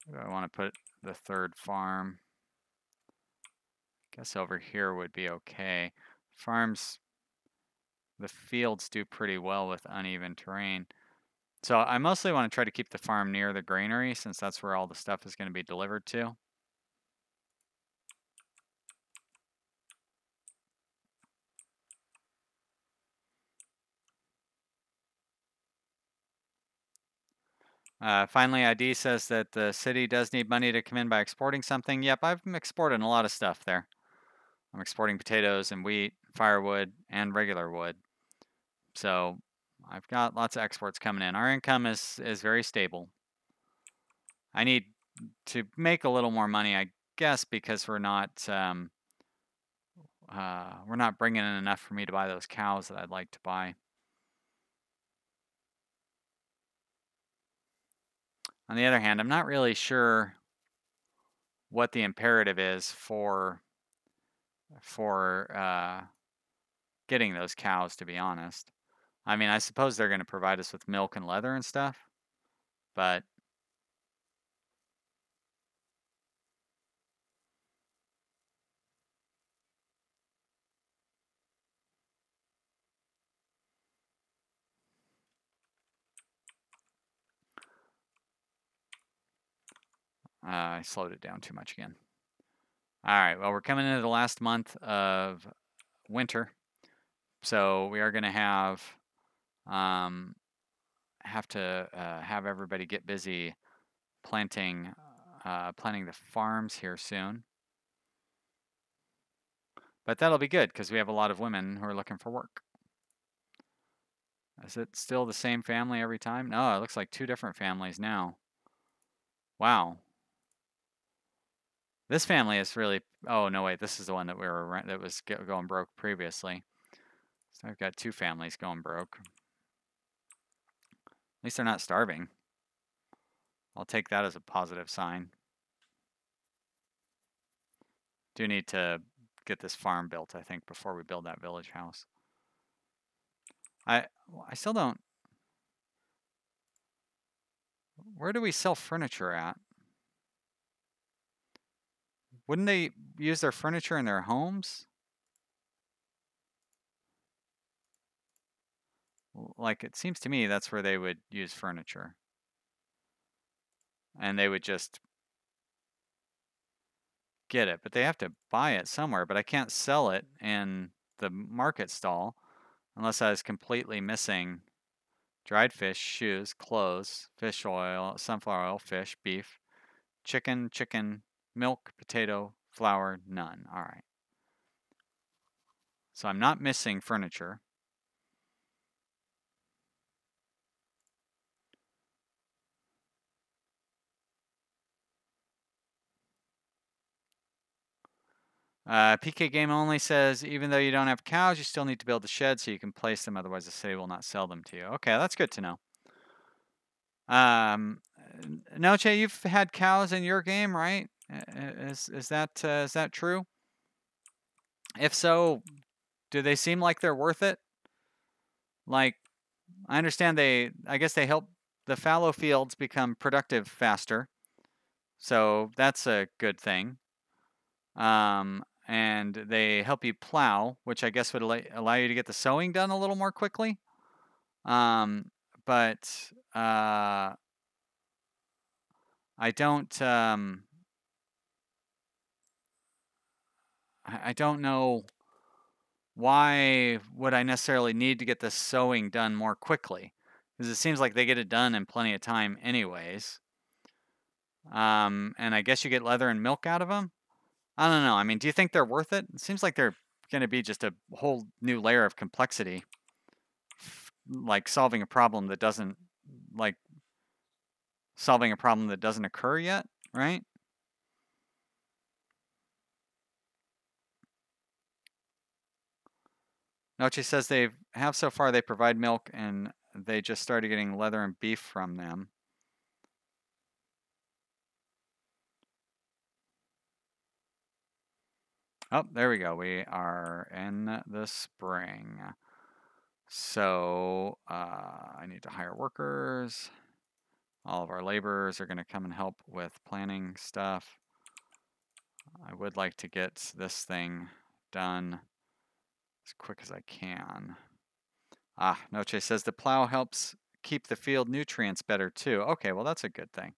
Where do I want to put the third farm? Guess over here would be okay. Farms, the fields do pretty well with uneven terrain. So I mostly want to try to keep the farm near the granary since that's where all the stuff is going to be delivered to. Finally, ID says that the city does need money to come in by exporting something. Yep, I've exported a lot of stuff there. I'm exporting potatoes and wheat, firewood, and regular wood. So I've got lots of exports coming in. Our income is very stable. I need to make a little more money, I guess, because we're not bringing in enough for me to buy those cows that I'd like to buy. On the other hand, I'm not really sure what the imperative is for getting those cows, to be honest. I mean, I suppose they're going to provide us with milk and leather and stuff, but I slowed it down too much again. All right, well, we're coming into the last month of winter, so we are going to have to have everybody get busy planting the farms here soon. But that'll be good because we have a lot of women who are looking for work. Is it still the same family every time? No, it looks like 2 different families now. Wow. This family is really. Oh no, wait. This is the one that was going broke previously. So I've got 2 families going broke. At least they're not starving. I'll take that as a positive sign. Do need to get this farm built, I think, before we build that village house. I still don't. Where do we sell furniture at? Wouldn't they use their furniture in their homes? Like, it seems to me that's where they would use furniture. And they would just get it, but they have to buy it somewhere, but I can't sell it in the market stall unless I was completely missing dried fish, shoes, clothes, fish oil, sunflower oil, fish, beef, chicken, milk, potato, flour, none. All right. So I'm not missing furniture. PK Game Only says, even though you don't have cows, you still need to build the shed so you can place them, otherwise the city will not sell them to you. Okay, that's good to know. Noche, you've had cows in your game, right? Is that true? If so, do they seem like they're worth it? Like, I understand I guess they help the fallow fields become productive faster. So that's a good thing. And they help you plow, which I guess would allow you to get the sowing done a little more quickly. But I don't I don't know why would I necessarily need to get the sewing done more quickly? Because it seems like they get it done in plenty of time anyways. And I guess you get leather and milk out of them. I don't know. I mean, do you think they're worth it? It seems like they're going to be just a whole new layer of complexity, like solving a problem that doesn't occur yet, right? Noche says they have so far. They provide milk, and they just started getting leather and beef from them. Oh, there we go. We are in the spring. So I need to hire workers. All of our laborers are going to come and help with planning stuff. I would like to get this thing done as quick as I can. Noche says the plow helps keep the field nutrients better too. Okay, well that's a good thing.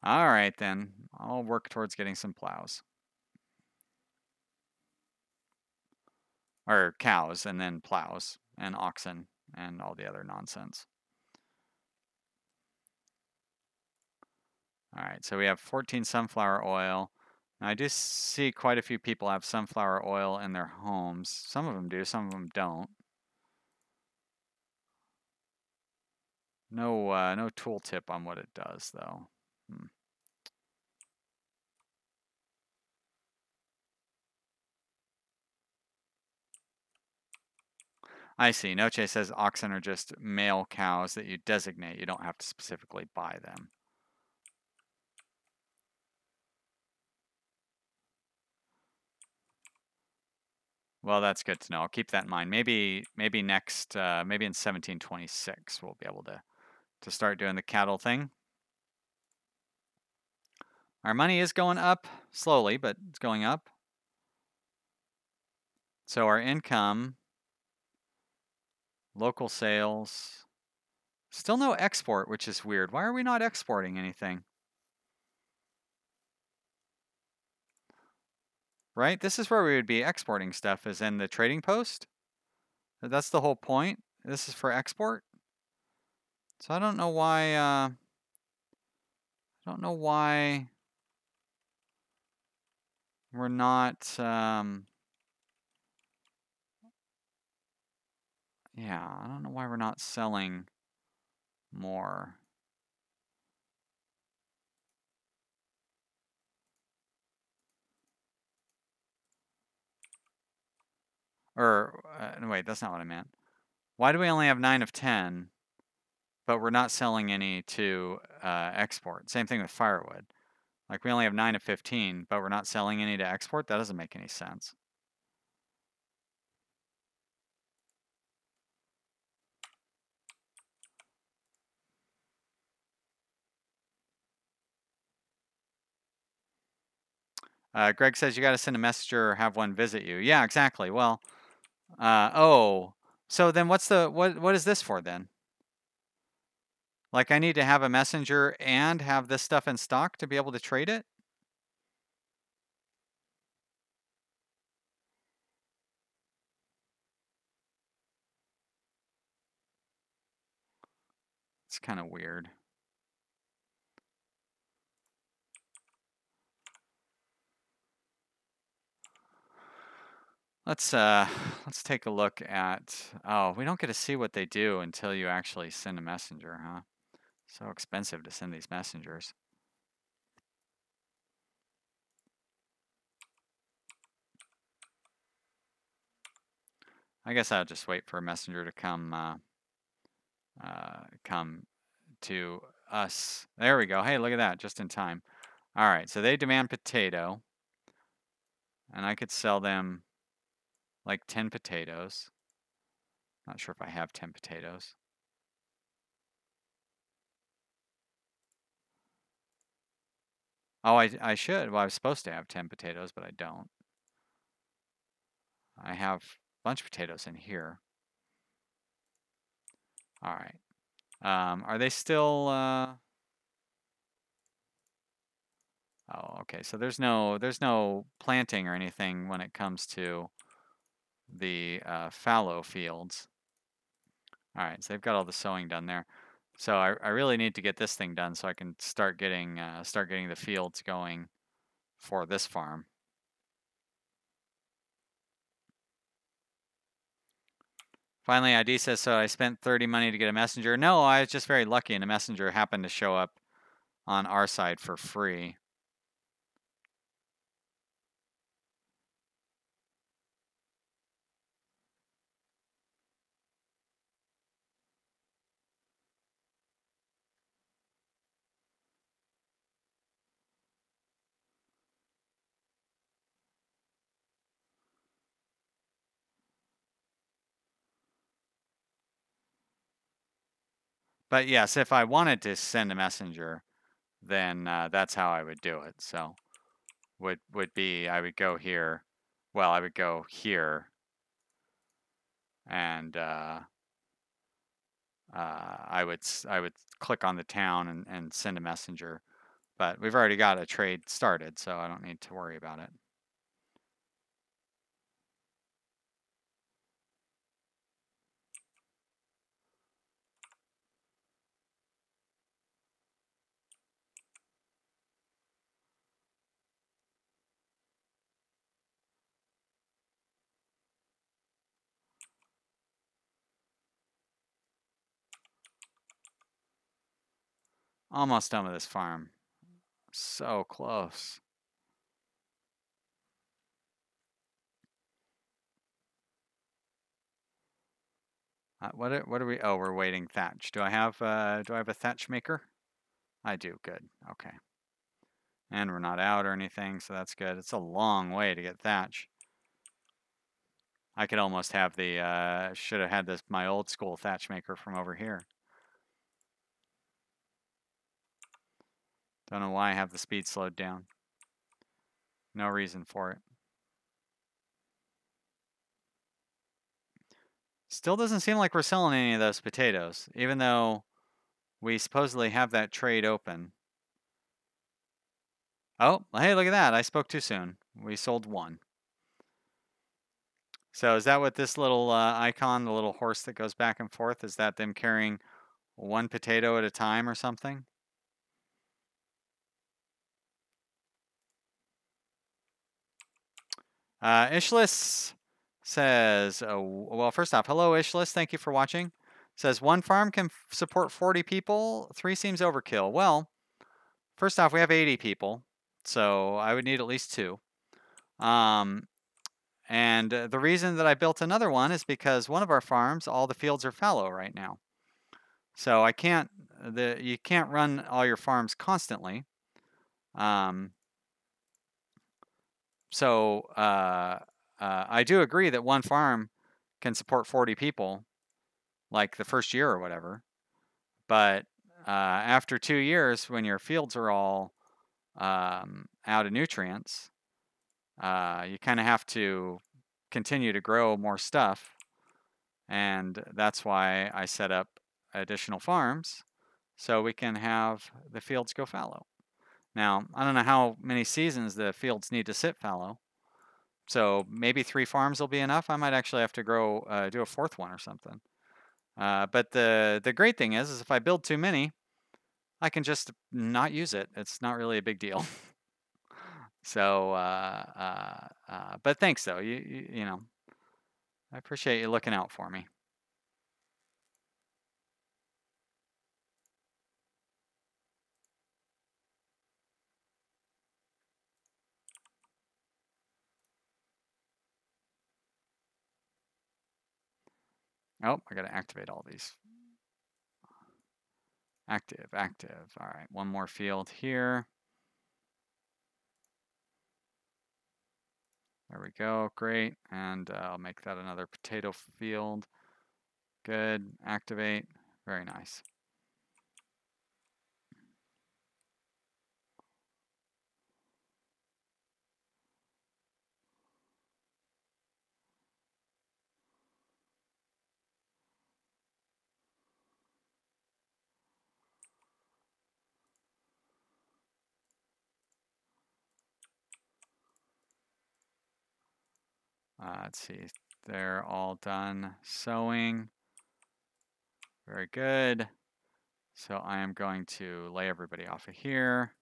All right then, I'll work towards getting some plows. Or cows, and then plows, and oxen, and all the other nonsense. All right, so we have 14 sunflower oil. Now, I do see quite a few people have sunflower oil in their homes. Some of them do, some of them don't. No tooltip on what it does, though. I see. Noche says oxen are just male cows that you designate. You don't have to specifically buy them. Well, that's good to know. I'll keep that in mind. Maybe next, maybe in 1726, we'll be able to start doing the cattle thing. Our money is going up slowly, but it's going up. So our income, local sales, still no export, which is weird. Why are we not exporting anything? Right? This is where we would be exporting stuff, is in the trading post. That's the whole point. This is for export. So I don't know why, we're not, yeah, I don't know why we're not selling more. Or, no, wait, that's not what I meant. Why do we only have 9 of 10, but we're not selling any to export? Same thing with firewood. Like, we only have 9 of 15, but we're not selling any to export? That doesn't make any sense. Greg says you got to send a messenger or have one visit you. Yeah, exactly. Well, oh, so then what is this for then? Like, I need to have a messenger and have this stuff in stock to be able to trade it? It's kind of weird. Let's take a look at, oh, we don't get to see what they do until you actually send a messenger, huh? So expensive to send these messengers. I guess I'll just wait for a messenger to come to us. There we go. Hey, look at that, just in time. All right, so they demand potato, and I could sell them like 10 potatoes. Not sure if I have 10 potatoes. Oh, I should. Well, I was supposed to have 10 potatoes, but I don't. I have a bunch of potatoes in here. All right. Are they still? Oh, okay. So there's no planting or anything when it comes to the fallow fields. All right. So they've got all the sowing done there. So I really need to get this thing done so I can start getting the fields going for this farm. Finally, ID says, so I spent 30 money to get a messenger. No, I was just very lucky, and a messenger happened to show up on our side for free. But yes, if I wanted to send a messenger, then that's how I would do it. So would be I would go here. Well, I would go here, and I would click on the town and send a messenger. But we've already got a trade started, so I don't need to worry about it. Almost done with this farm. So close. What are we? Oh, we're waiting thatch. Do I have a thatch maker? I do. Good. Okay. And we're not out or anything, so that's good. It's a long way to get thatch. I could almost have the should have had this my old school thatch maker from over here. Don't know why I have the speed slowed down. No reason for it. Still doesn't seem like we're selling any of those potatoes, even though we supposedly have that trade open. Oh, hey, look at that. I spoke too soon. We sold one. So is that what this little icon, the little horse that goes back and forth, is that them carrying one potato at a time or something? Ishlis says, well, first off, hello, Ishlis. Thank you for watching. Says, one farm can support 40 people. 3 seems overkill. Well, first off, we have 80 people, so I would need at least 2. And the reason that I built another one is because one of our farms, all the fields are fallow right now. So I can't, you can't run all your farms constantly. So I do agree that one farm can support 40 people, like the first year or whatever. But after 2 years, when your fields are all out of nutrients, you kind of have to continue to grow more stuff. And that's why I set up additional farms so we can have the fields go fallow. Now, I don't know how many seasons the fields need to sit fallow. So maybe 3 farms will be enough. I might actually have to grow, do a 4th one or something. But the great thing is if I build too many, I can just not use it. It's not really a big deal. So, but thanks though. You know, I appreciate you looking out for me. Oh, I got to activate all these. Active, active. All right, one more field here. There we go, great. And I'll make that another potato field. Good, activate, very nice. Let's see, they're all done sewing. Very good. So I am going to lay everybody off of here.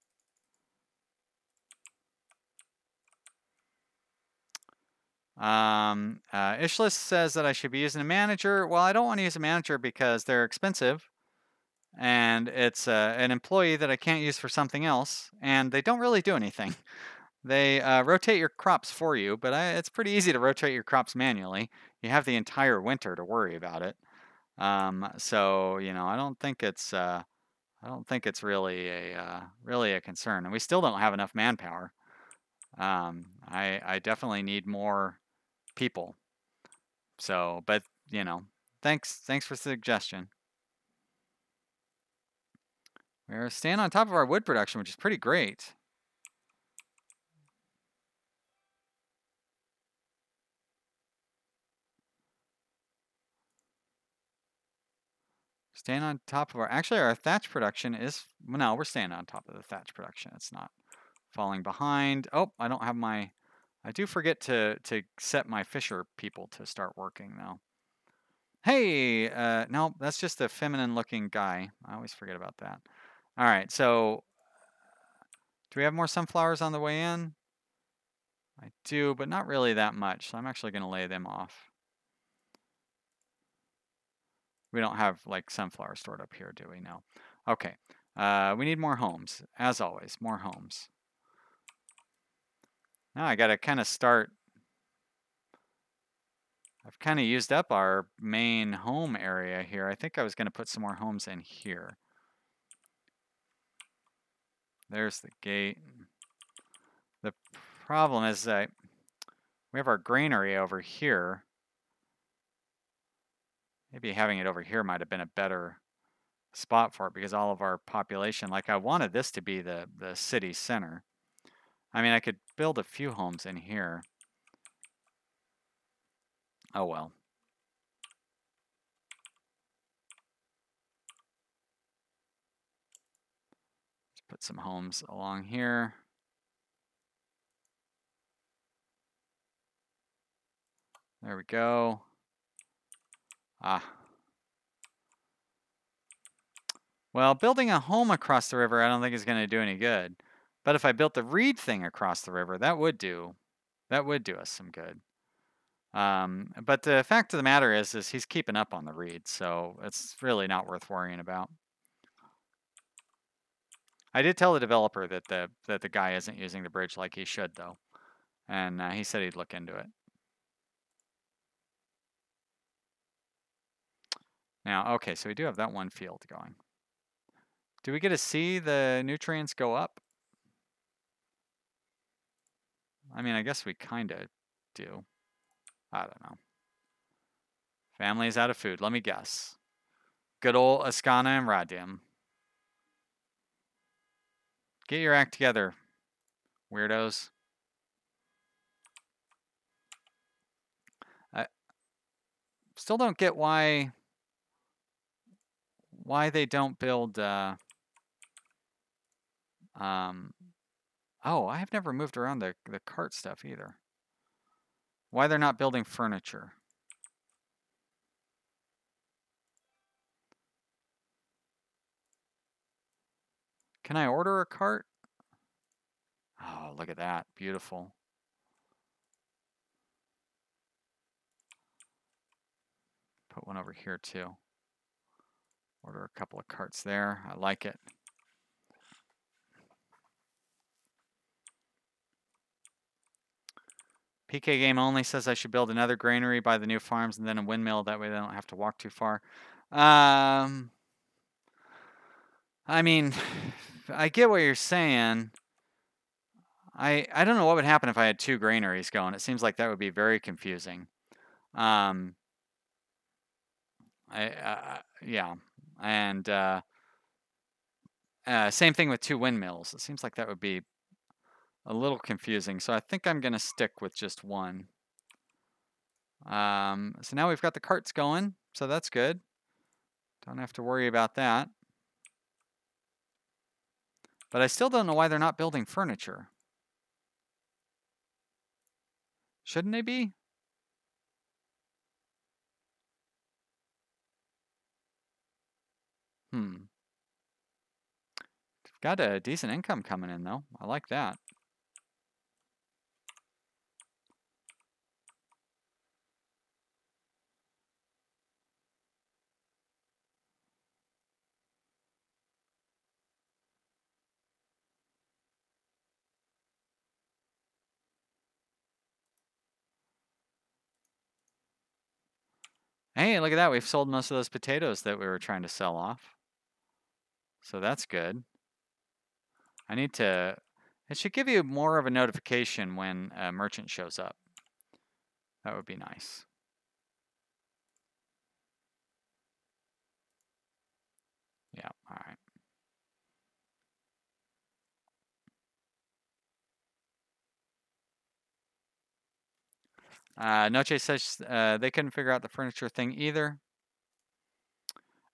Ishlis says that I should be using a manager. Well, I don't want to use a manager because they're expensive. And it's an employee that I can't use for something else. And they don't really do anything. They rotate your crops for you, but it's pretty easy to rotate your crops manually. You have the entire winter to worry about it. So you know, I don't think it's really a concern, and we still don't have enough manpower. I definitely need more people. So, but you know, thanks for the suggestion. We're staying on top of our wood production, which is pretty great. Staying on top of actually our thatch production is, no, we're staying on top of the thatch production. It's not falling behind. Oh, I don't have my, I do forget to set my fisher people to start working though. Hey, no, that's just a feminine looking guy. I always forget about that. All right, so do we have more sunflowers on the way in? I do, but not really that much. So I'm actually going to lay them off. We don't have like sunflower stored up here, do we? No. Okay. We need more homes, as always, more homes. Now I gotta kind of start. I've kind of used up our main home area here. I think I was gonna put some more homes in here. There's the gate. The problem is that we have our granary over here. Maybe having it over here might have been a better spot for it because all of our population, like I wanted this to be the city center. I mean, I could build a few homes in here. Oh well. Let's put some homes along here. There we go. Well, building a home across the river I don't think is going to do any good. But if I built the reed thing across the river, that would do us some good. But the fact of the matter is he's keeping up on the reed, so it's really not worth worrying about. I did tell the developer that the guy isn't using the bridge like he should, though, and he said he'd look into it. Now, okay, so we do have that one field going. Do we get to see the nutrients go up? I mean, I guess we kind of do. I don't know. Family's out of food. Let me guess. Good old Askana and Radim. Get your act together, weirdos. I still don't get why they don't build. Oh, I have never moved around the cart stuff either. Why they're not building furniture? Can I order a cart? Oh, look at that. Beautiful. Put one over here too. Order a couple of carts there. I like it. PK Game Only says I should build another granary by the new farms and then a windmill. That way they don't have to walk too far. I mean, I get what you're saying. I don't know what would happen if I had two granaries going. It seems like that would be very confusing. Yeah, and same thing with two windmills. It seems like that would be a little confusing. So I think I'm gonna stick with just one. So now we've got the carts going, so that's good. Don't have to worry about that. But I still don't know why they're not building furniture. Shouldn't they be? Got a decent income coming in, though. I like that. Hey, look at that. We've sold most of those potatoes that we were trying to sell off. So that's good. I need to... It should give you more of a notification when a merchant shows up. That would be nice. Yeah, all right. Noche says they couldn't figure out the furniture thing either.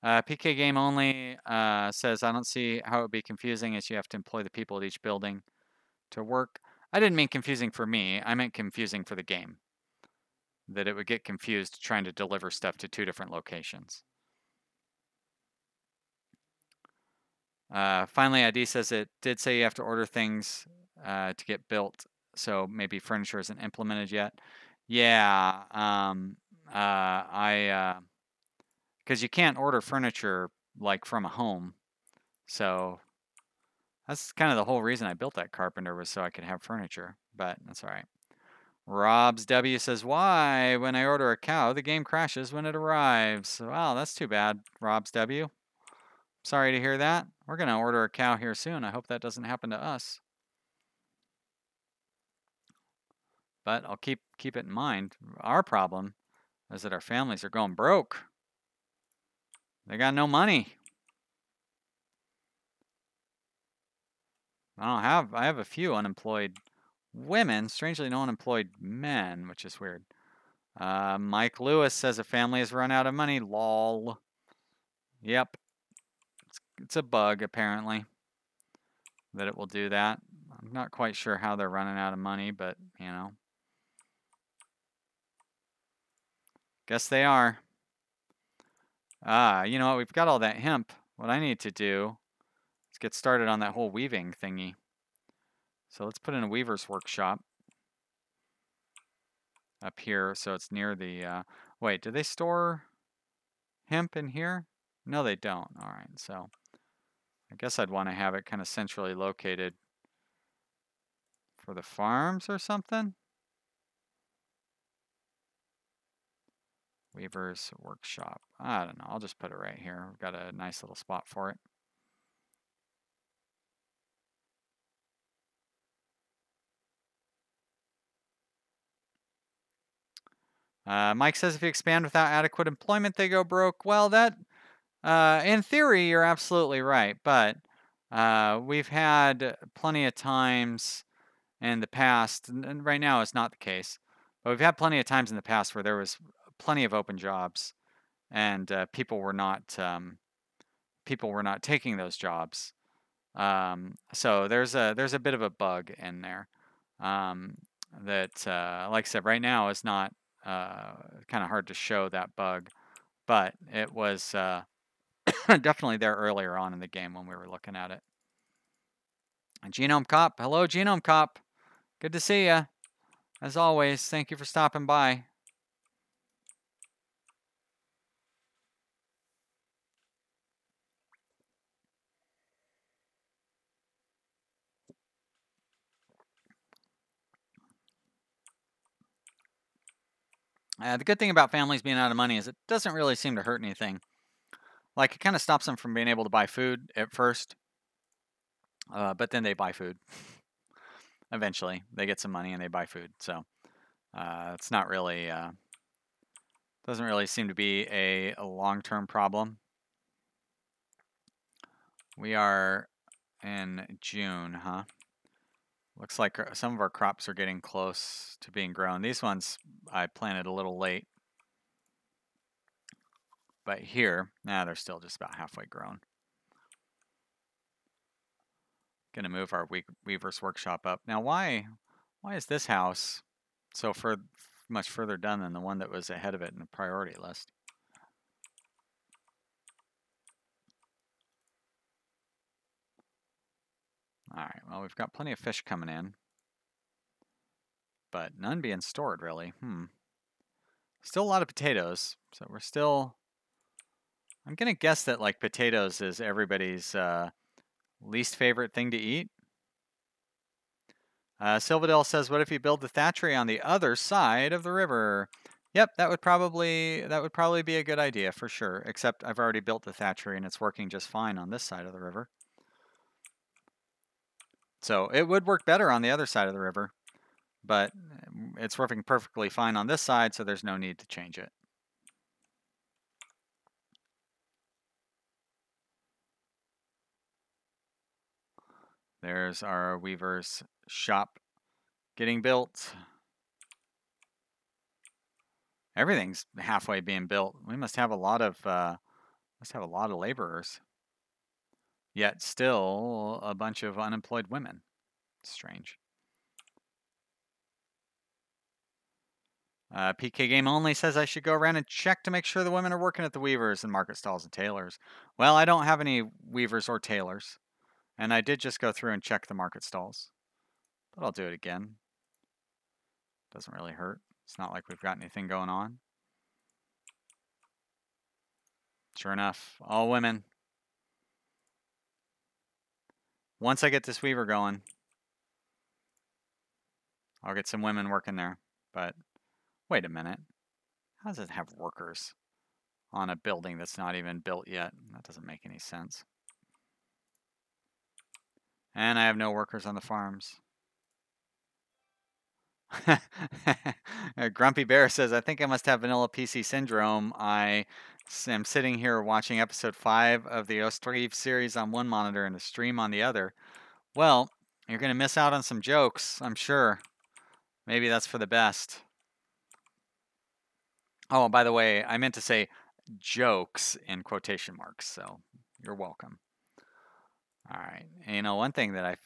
PK Game Only says, I don't see how it would be confusing as you have to employ the people at each building to work. I didn't mean confusing for me. I meant confusing for the game. That it would get confused trying to deliver stuff to two different locations. Finally, ID says it did say you have to order things to get built, so maybe furniture isn't implemented yet. Yeah, because you can't order furniture like from a home, So that's kind of the whole reason I built that carpenter, was so I could have furniture, but that's all right. Rob's W says, why? When I order a cow, the game crashes when it arrives. Wow, that's too bad, Rob's W. Sorry to hear that. We're going to order a cow here soon. I hope that doesn't happen to us. But I'll keep it in mind. Our problem is that our families are going broke. They got no money. I have a few unemployed women. Strangely, no unemployed men, which is weird. Mike Lewis says a family has run out of money. Lol. Yep. It's a bug, apparently, that it will do that. I'm not quite sure how they're running out of money, but, you know. Guess they are. You know what? We've got all that hemp. What I need to do is get started on that whole weaving thingy. So let's put in a weaver's workshop up here so it's near the... wait, do they store hemp in here? No, they don't. All right, so I guess I'd want to have it kind of centrally located for the farms or something. Weaver's workshop. I don't know. I'll just put it right here. We've got a nice little spot for it. Mike says if you expand without adequate employment, they go broke. Well, that, in theory, you're absolutely right. But we've had plenty of times in the past, and right now it's not the case, but we've had plenty of times in the past where there was plenty of open jobs, and people were not taking those jobs. So there's a bit of a bug in there that, like I said, right now is not kind of hard to show that bug, but it was definitely there earlier on in the game when we were looking at it. And Genome Cop, hello Genome Cop, good to see you. As always, thank you for stopping by. The good thing about families being out of money is it doesn't really seem to hurt anything. Like, it kind of stops them from being able to buy food at first, but then they buy food. Eventually, they get some money and they buy food. So it's not really, doesn't really seem to be a long-term problem. We are in June, huh? Looks like some of our crops are getting close to being grown. These ones I planted a little late. But here, they're still just about halfway grown. Gonna move our weaver's workshop up. Now, why is this house so much further done than the one that was ahead of it in the priority list? All right, well, we've got plenty of fish coming in, but none being stored, really. Still a lot of potatoes, so we're still... I'm gonna guess that, like, potatoes is everybody's least favorite thing to eat. Silvadell says, what if you build the thatchery on the other side of the river? Yep, that would probably be a good idea for sure, except I've already built the thatchery and it's working just fine on this side of the river. So it would work better on the other side of the river, but it's working perfectly fine on this side, so there's no need to change it. There's our weaver's shop getting built. Everything's halfway being built. We must have a lot of laborers. Yet still a bunch of unemployed women. Strange. PK Game Only says I should go around and check to make sure the women are working at the weavers and market stalls and tailors. Well, I don't have any weavers or tailors. And I did just go through and check the market stalls. But I'll do it again. Doesn't really hurt. It's not like we've got anything going on. Sure enough, all women. Once I get this weaver going, I'll get some women working there. But wait a minute. How does it have workers on a building that's not even built yet? That doesn't make any sense. And I have no workers on the farms. Grumpy Bear says, I think I must have vanilla PC syndrome. I am sitting here watching episode 5 of the Ostriv series on one monitor and the stream on the other. Well, you're going to miss out on some jokes, I'm sure. Maybe that's for the best. Oh, by the way, I meant to say jokes in quotation marks, so you're welcome. All right. And, you know, one thing that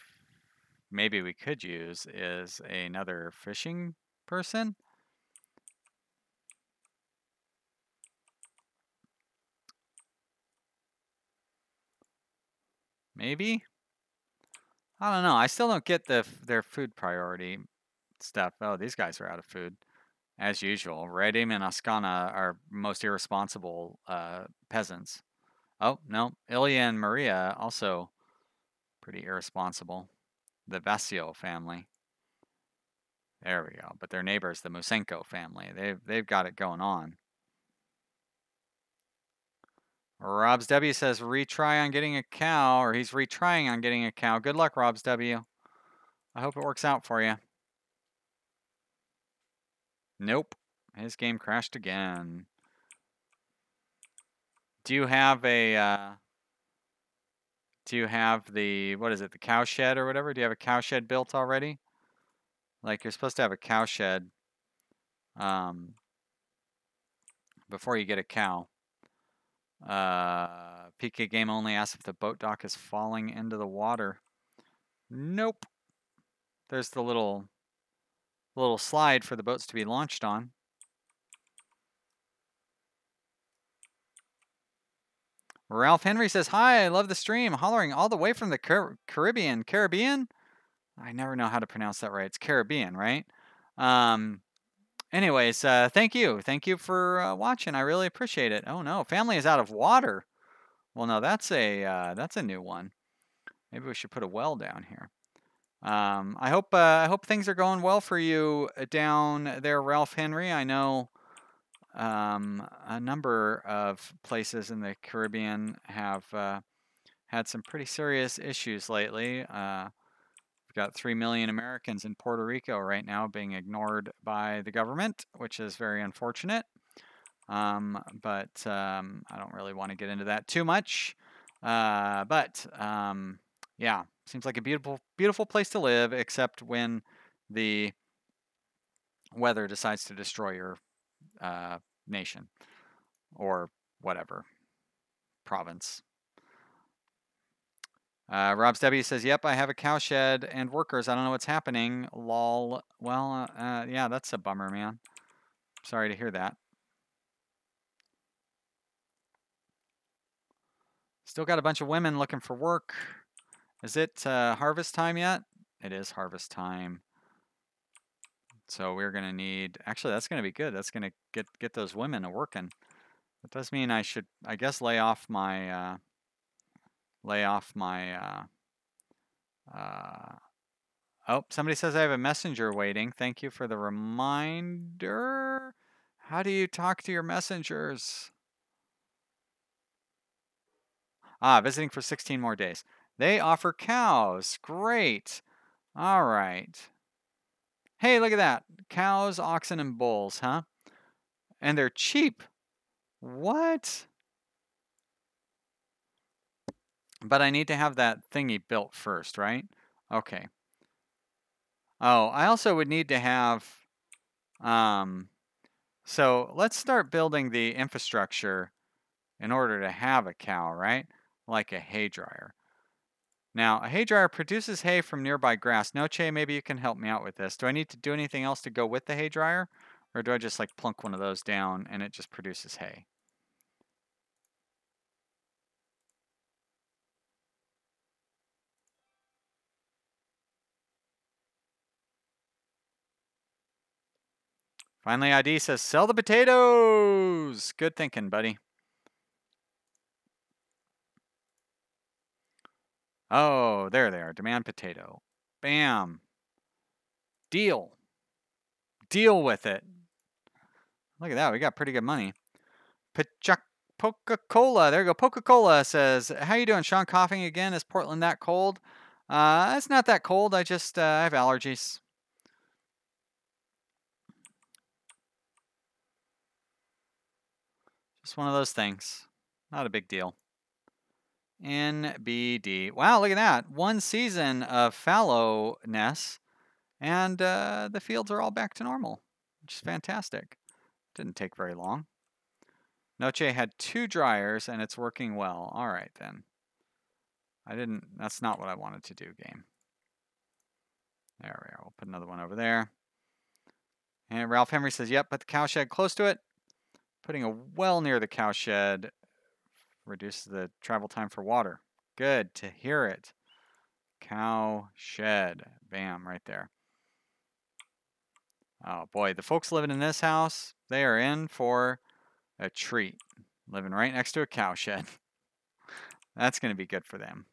maybe we could use is another fishing person. Maybe? I don't know. I still don't get their food priority stuff. Oh, these guys are out of food. As usual. Redim and Ascana are most irresponsible peasants. Oh, no. Ilya and Maria also pretty irresponsible. The Vasio family. There we go. But their neighbors, the Musenko family, they've got it going on. Robs W says retry on getting a cow, or he's retrying on getting a cow. Good luck, Robs W. I hope it works out for you. Nope. His game crashed again. Do you have a do you have the, what is it, the cow shed or whatever? Do you have a cow shed built already? Like, you're supposed to have a cow shed before you get a cow. PK Game only asks if the boat dock is falling into the water. Nope. There's the little slide for the boats to be launched on. Ralph Henry says, hi, I love the stream. Hollering all the way from the Caribbean. Caribbean? I never know how to pronounce that right. It's Caribbean, right? Anyways, thank you. Thank you for watching. I really appreciate it. Oh no, family is out of water. Well, no, that's a new one. Maybe we should put a well down here. I hope things are going well for you down there, Ralph Henry. I know a number of places in the Caribbean have had some pretty serious issues lately. We've got 3 million Americans in Puerto Rico right now being ignored by the government, which is very unfortunate. But I don't really want to get into that too much. Yeah, seems like a beautiful, beautiful place to live, except when the weather decides to destroy your nation or whatever province. Rob W says, yep, I have a cow shed and workers. I don't know what's happening. Lol. Well, yeah, that's a bummer, man. Sorry to hear that. Still got a bunch of women looking for work. Is it harvest time yet? It is harvest time. So we're going to need, actually, that's going to be good. That's going to get those women working. That does mean I should, I guess, lay off my, oh, somebody says I have a messenger waiting. Thank you for the reminder. How do you talk to your messengers? Ah, visiting for 16 more days. They offer cows. Great. All right. Hey, look at that. Cows, oxen, and bulls, huh? And they're cheap. What? But I need to have that thingy built first, right? Okay. Oh, I also would need to have, so let's start building the infrastructure in order to have a cow, right? Like a hay dryer. Now, a hay dryer produces hay from nearby grass. Noche, maybe you can help me out with this. Do I need to do anything else to go with the hay dryer? Or do I just like plunk one of those down and it just produces hay? Finally, ID says, sell the potatoes. Good thinking, buddy. Oh, there they are. Demand potato. Bam. Deal. Deal with it. Look at that. We got pretty good money. Coca-Cola. There you go. Coca-Cola says, how you doing, Sean? Coughing again? Is Portland that cold? It's not that cold. I just I have allergies. Just one of those things. Not a big deal. NBD. Wow, look at that. One season of fallowness, and the fields are all back to normal, which is fantastic. Didn't take very long. Noche had 2 dryers, and it's working well. All right, then. That's not what I wanted to do, game. There we are. We'll put another one over there. And Ralph Henry says, yep, put the cowshed close to it. Putting a well near the cowshed reduces the travel time for water. Good to hear it. Cowshed. Bam, right there. Oh boy, the folks living in this house, they are in for a treat. Living right next to a cowshed. That's going to be good for them.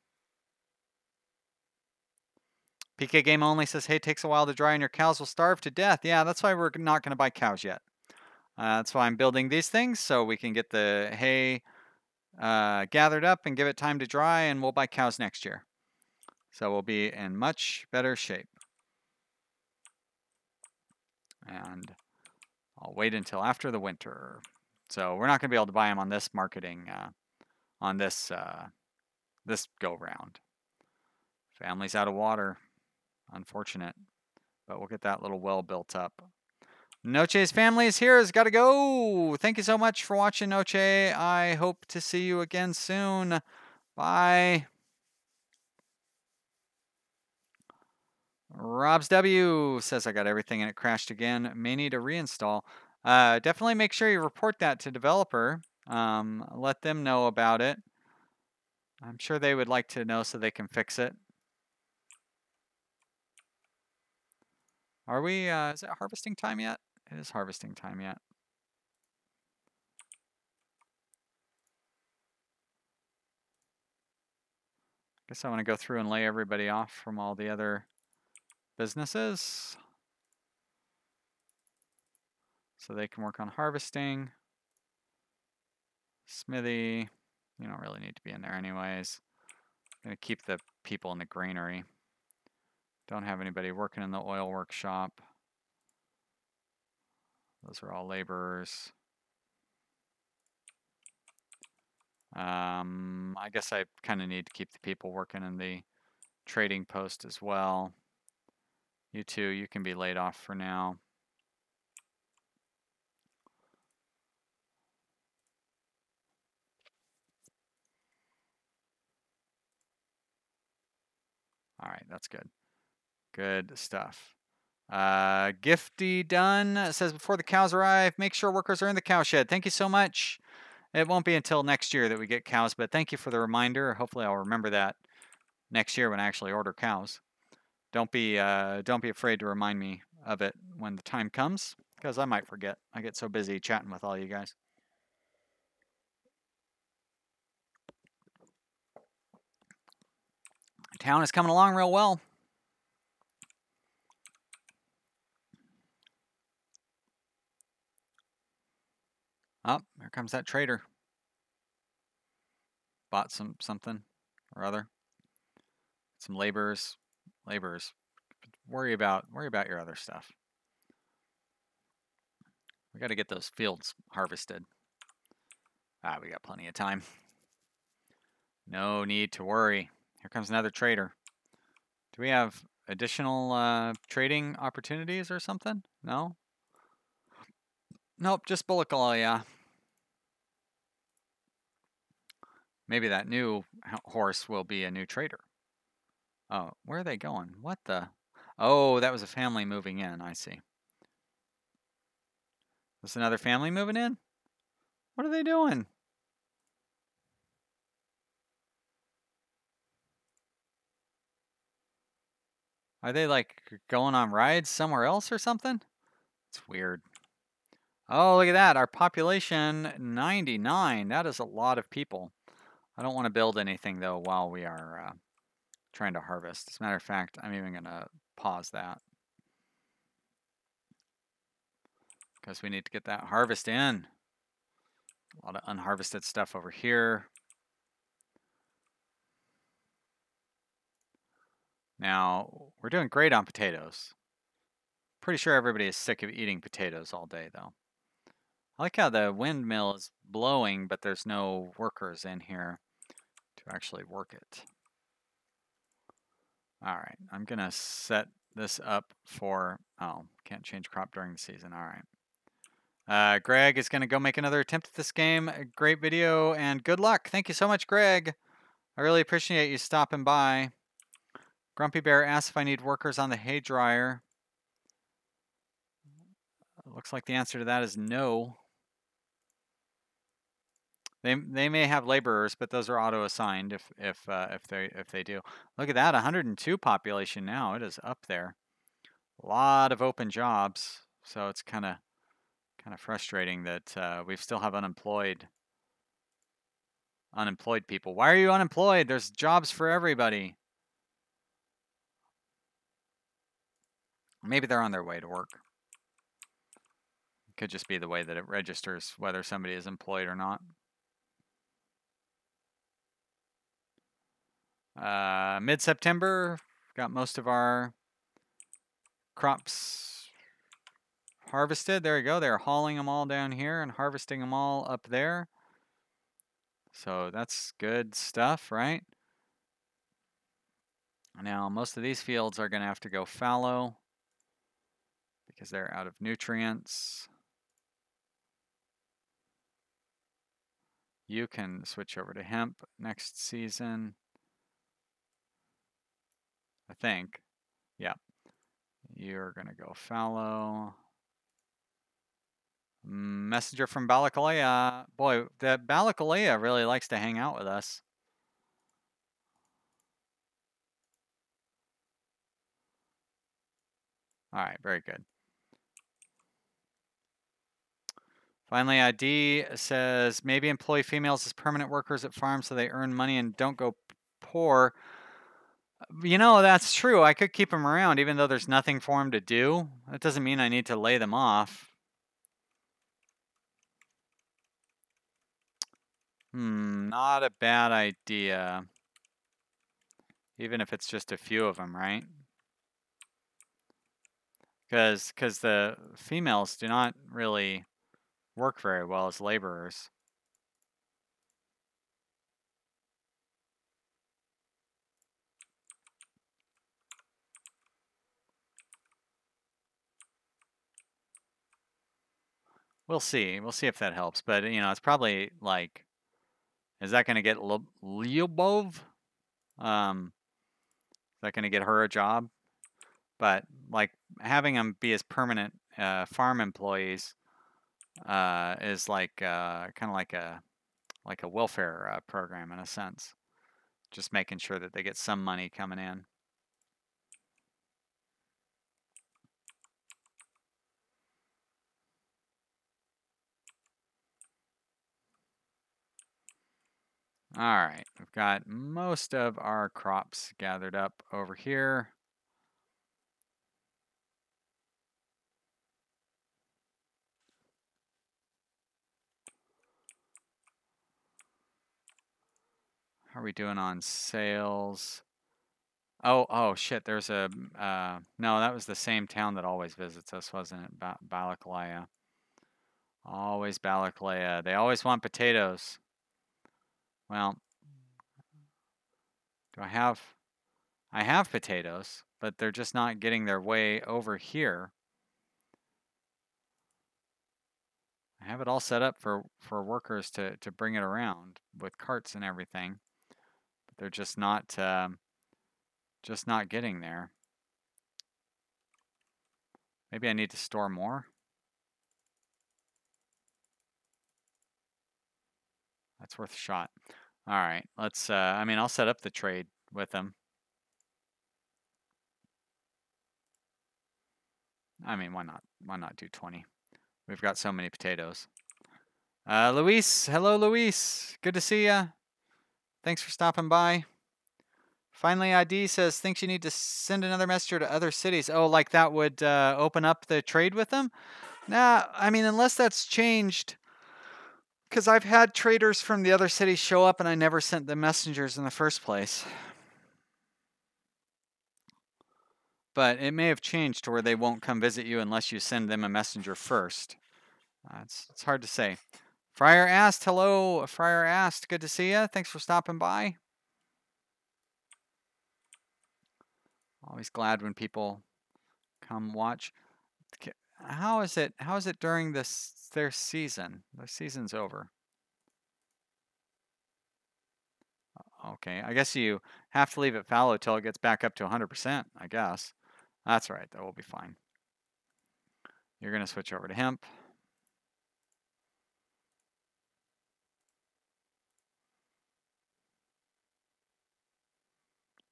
PK Game Only says, hey, it takes a while to dry and your cows will starve to death. Yeah, that's why we're not going to buy cows yet. That's why I'm building these things, so we can get the hay gathered up and give it time to dry, and we'll buy cows next year. So we'll be in much better shape. And I'll wait until after the winter. So we're not going to be able to buy them on this marketing, on this this go round. Family's out of water. Unfortunate. But we'll get that little well built up. Noche's family is here. Has got to go. Thank you so much for watching, Noche. I hope to see you again soon. Bye. Rob's W says I got everything and it crashed again. May need a reinstall. Definitely make sure you report that to developer. Let them know about it. I'm sure they would like to know so they can fix it. Are we, is it harvesting time yet? It is harvesting time yet. Guess I want to go through and lay everybody off from all the other businesses. So they can work on harvesting. Smithy, you don't really need to be in there anyways. I'm going to keep the people in the granary. Don't have anybody working in the oil workshop. Those are all laborers. I guess I kind of need to keep the people working in the trading post as well. You two, you can be laid off for now. All right, that's good. Good stuff. Gifty Done says, before the cows arrive, make sure workers are in the cow shed. Thank you so much. It won't be until next year that we get cows, but thank you for the reminder. Hopefully I'll remember that next year when I actually order cows. Don't be afraid to remind me of it when the time comes, because I might forget. I get so busy chatting with all you guys. Town is coming along real well. Oh, here comes that trader. Bought something or other. Some laborers. Worry about your other stuff. We got to get those fields harvested. We got plenty of time. No need to worry. Here comes another trader. Do we have additional trading opportunities or something? No? Nope, just bullock oil, yeah. Maybe that new horse will be a new trader. Oh, where are they going? What the? Oh, that was a family moving in. I see. Is another family moving in? What are they doing? Are they like going on rides somewhere else or something? It's weird. Oh, look at that. Our population, 99. That is a lot of people. I don't want to build anything, though, while we are trying to harvest. As a matter of fact, I'm even going to pause that because we need to get that harvest in. A lot of unharvested stuff over here. Now, we're doing great on potatoes. Pretty sure everybody is sick of eating potatoes all day, though. I like how the windmill is blowing, but there's no workers in here to actually work it. All right, I'm going to set this up for, oh, can't change crop during the season. All right. Greg is going to go make another attempt at this game. A great video and good luck. Thank you so much, Greg. I really appreciate you stopping by. Grumpy Bear asks if I need workers on the hay dryer. Looks like the answer to that is no. They may have laborers, but those are auto assigned if they do. Look at that, 102 population now. It is up there. A lot of open jobs, so it's kind of frustrating that we still have unemployed people. Why are you unemployed? There's jobs for everybody. Maybe they're on their way to work. Could just be the way that it registers whether somebody is employed or not. Mid-September, got most of our crops harvested. There we go. They're hauling them all down here and harvesting them all up there. So that's good stuff, right? Now, most of these fields are going to have to go fallow because they're out of nutrients. You can switch over to hemp next season, I think. Yeah. You're going to go fallow. Messenger from Balakalea. Boy, the Balakalea really likes to hang out with us. All right, very good. Finally, ID says, maybe employ females as permanent workers at farms so they earn money and don't go poor. You know, that's true. I could keep them around even though there's nothing for them to do. That doesn't mean I need to lay them off. Not a bad idea. Even if it's just a few of them, right? Because the females do not really work very well as laborers. We'll see. We'll see if that helps. But, you know, it's probably like, is that going to get Lyubov? Is that going to get her a job? But, like, having them be as permanent farm employees is like kind of like a welfare program in a sense. Just making sure that they get some money coming in. All right, we've got most of our crops gathered up over here. How are we doing on sales? Oh shit, there's a, no, that was the same town that always visits us, wasn't it? Balaklaya. Always Balaklaya. They always want potatoes. Well, do I have potatoes, but they're just not getting their way over here. I have it all set up for workers to bring it around with carts and everything, but they're just not getting there. Maybe I need to store more. That's worth a shot. All right, let's, I mean, I'll set up the trade with them. I mean, why not? Why not do 20? We've got so many potatoes. Luis, hello, Luis. Good to see ya. Thanks for stopping by. Finally, ID says, thinks you need to send another messenger to other cities. Oh, like that would open up the trade with them? Nah, I mean, unless that's changed. Because I've had traders from the other cities show up and I never sent them messengers in the first place. But it may have changed to where they won't come visit you unless you send them a messenger first. It's hard to say. Friar asked, hello. Friar asked, good to see you. Thanks for stopping by. Always glad when people come watch. How is it during their season? Their season's over. Okay, I guess you have to leave it fallow till it gets back up to 100%, I guess. That's right, that will be fine. You're going to switch over to hemp.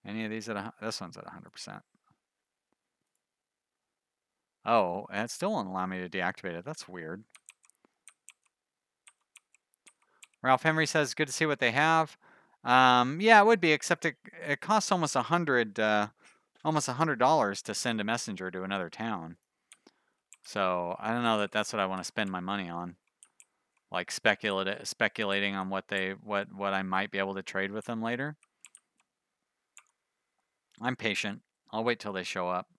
Any of these this one's at 100%. Oh, and it still won't allow me to deactivate it. That's weird. Ralph Henry says, good to see what they have. Yeah, it would be, except it costs almost $100 to send a messenger to another town. So I don't know that that's what I want to spend my money on. Like speculating on what I might be able to trade with them later. I'm patient. I'll wait till they show up.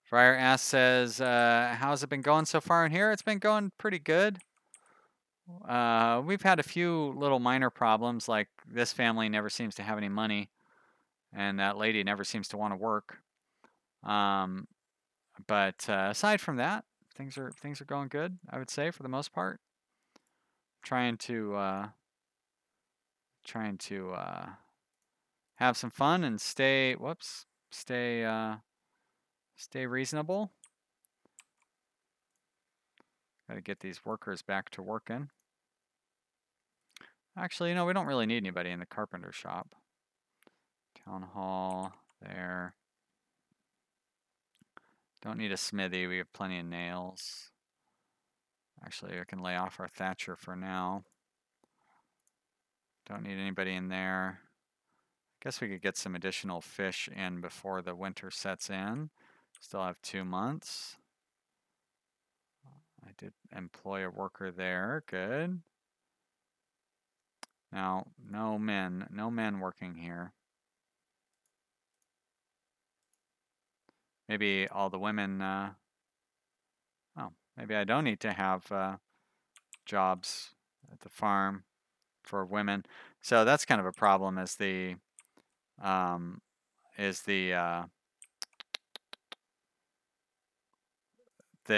Friar Ass says, how's it been going so far in here? It's been going pretty good. We've had a few little minor problems, like this family never seems to have any money, and that lady never seems to want to work. But aside from that, things are going good, I would say, for the most part. Trying to have some fun and stay reasonable. Got to get these workers back to working. Actually, we don't really need anybody in the carpenter shop. Town hall there. Don't need a smithy. We have plenty of nails. Actually, I can lay off our thatcher for now. Don't need anybody in there. Guess we could get some additional fish in before the winter sets in. Still have 2 months. I did employ a worker there. Good. Now, no men working here. Maybe all the women, oh, maybe I don't need to have jobs at the farm for women. So that's kind of a problem as that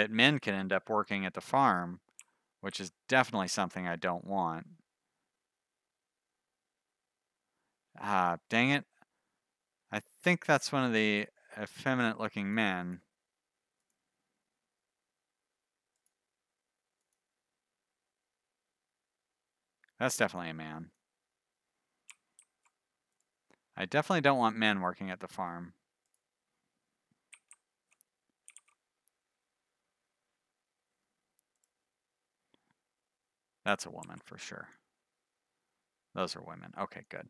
men can end up working at the farm, which is definitely something I don't want. Dang it. I think that's one of the effeminate looking men. That's definitely a man. I definitely don't want men working at the farm. That's a woman for sure. Those are women. Okay, good.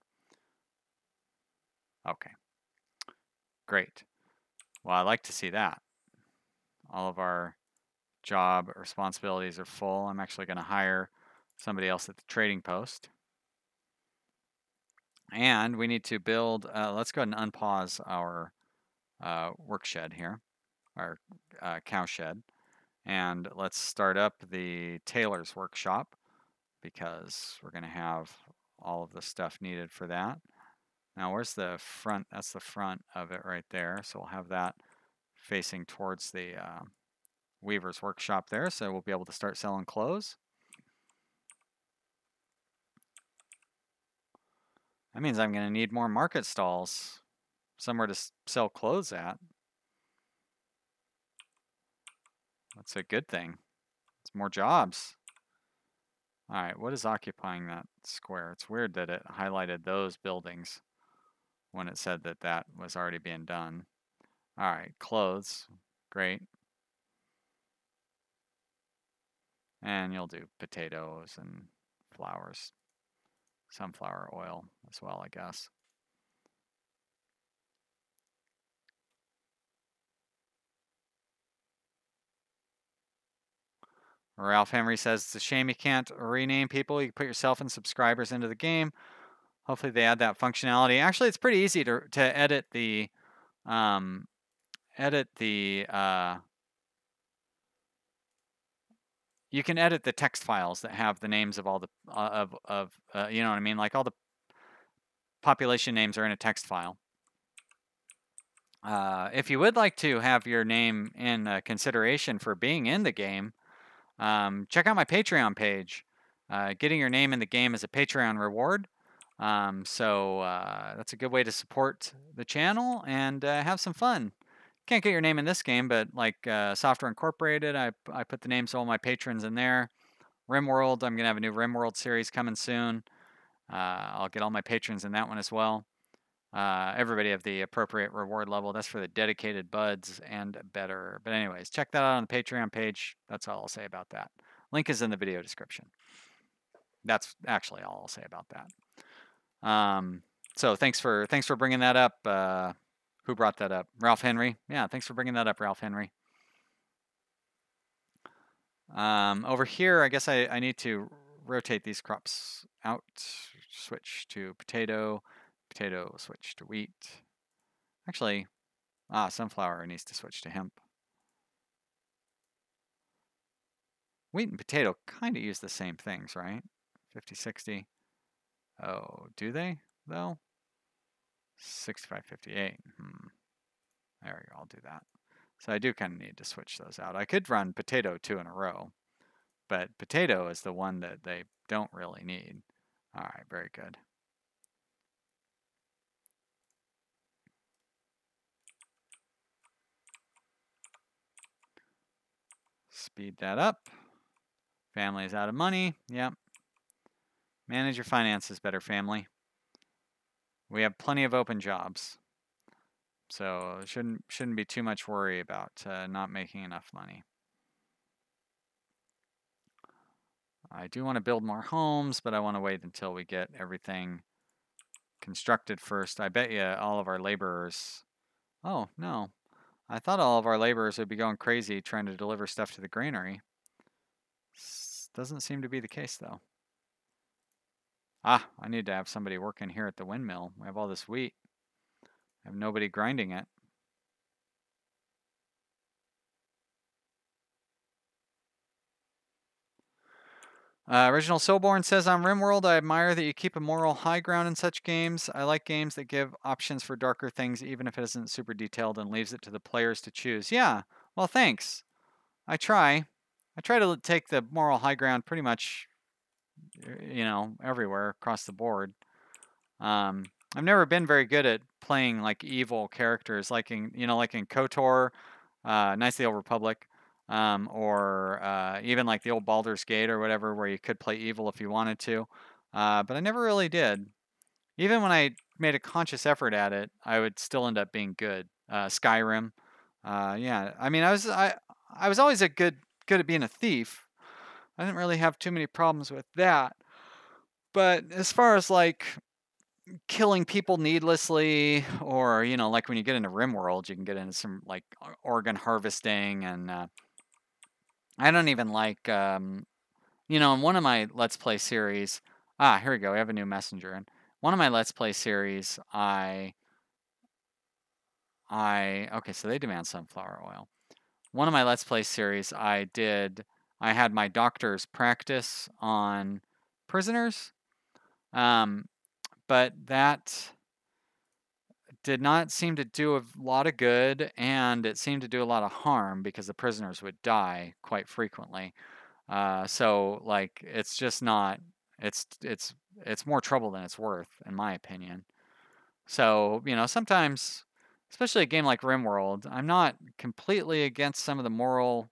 Okay. Great. Well, I like to see that. All of our job responsibilities are full. I'm actually going to hire somebody else at the trading post. And we need to build, let's go ahead and unpause our work shed here, our cow shed. And let's start up the tailor's workshop because we're going to have all of the stuff needed for that. Now, where's the front? That's the front of it right there. So we'll have that facing towards the weaver's workshop there. So we'll be able to start selling clothes. That means I'm going to need more market stalls, somewhere to sell clothes at. That's a good thing. It's more jobs. All right, what is occupying that square? It's weird that it highlighted those buildings when it said that that was already being done. All right, clothes. Great. And you'll do potatoes and flowers. sunflower oil as well, I guess. Ralph Henry says, it's a shame you can't rename people. You can put yourself and subscribers into the game. Hopefully they add that functionality. Actually, it's pretty easy to edit the you can edit the text files that have the names of all the you know what I mean? Like all the population names are in a text file. If you would like to have your name in consideration for being in the game, check out my Patreon page. Getting your name in the game is a Patreon reward. So that's a good way to support the channel and have some fun. Can't get your name in this game, but like Software Incorporated, I put the names of all my patrons in there. RimWorld, I'm going to have a new RimWorld series coming soon. I'll get all my patrons in that one as well. Everybody have the appropriate reward level. That's for the dedicated buds and better. But anyways, check that out on the Patreon page. That's all I'll say about that. Link is in the video description. That's actually all I'll say about that. So thanks for bringing that up. Who brought that up? Ralph Henry. Yeah, thanks for bringing that up, Ralph Henry. Over here, I guess I need to rotate these crops out. Switch to potato. Potato, switch to wheat. Actually, sunflower needs to switch to hemp. Wheat and potato kind of use the same things, right? 50, 60. Oh, do they, though? 65, 58. There we go, I'll do that. So I do kind of need to switch those out. I could run potato 2 in a row, but potato is the one that they don't really need. All right, very good. Speed that up. Family is out of money. Yep. Manage your finances better, family. We have plenty of open jobs. So shouldn't be too much worry about not making enough money. I do want to build more homes, but I want to wait until we get everything constructed first. I bet you all of our laborers... Oh, no. I thought all of our laborers would be going crazy trying to deliver stuff to the granary. Doesn't seem to be the case, though. I need to have somebody working here at the windmill. We have all this wheat. I have nobody grinding it. Original Soulborn says, on RimWorld, I admire that you keep a moral high ground in such games. I like games that give options for darker things, even if it isn't super detailed, and leaves it to the players to choose. Yeah, well, thanks. I try. I try to take the moral high ground pretty much, you know, everywhere across the board. I've never been very good at playing like evil characters, like in KOTOR, Knights of the Old Republic. Or even like the old Baldur's Gate or whatever, where you could play evil if you wanted to. But I never really did. Even when I made a conscious effort at it, I would still end up being good. Skyrim. Yeah, I mean, I was always good at being a thief. I didn't really have too many problems with that. But as far as like killing people needlessly, or like when you get into RimWorld, you can get into some like organ harvesting, and I don't even like in one of my Let's Play series. Here we go. We have a new messenger. In one of my Let's Play series, okay, so they demand sunflower oil. One of my Let's Play series, I had my doctor's practice on prisoners, but that did not seem to do a lot of good, and it seemed to do a lot of harm because the prisoners would die quite frequently. So like it's just not. It's more trouble than it's worth, in my opinion. So sometimes, especially a game like RimWorld, I'm not completely against some of the moral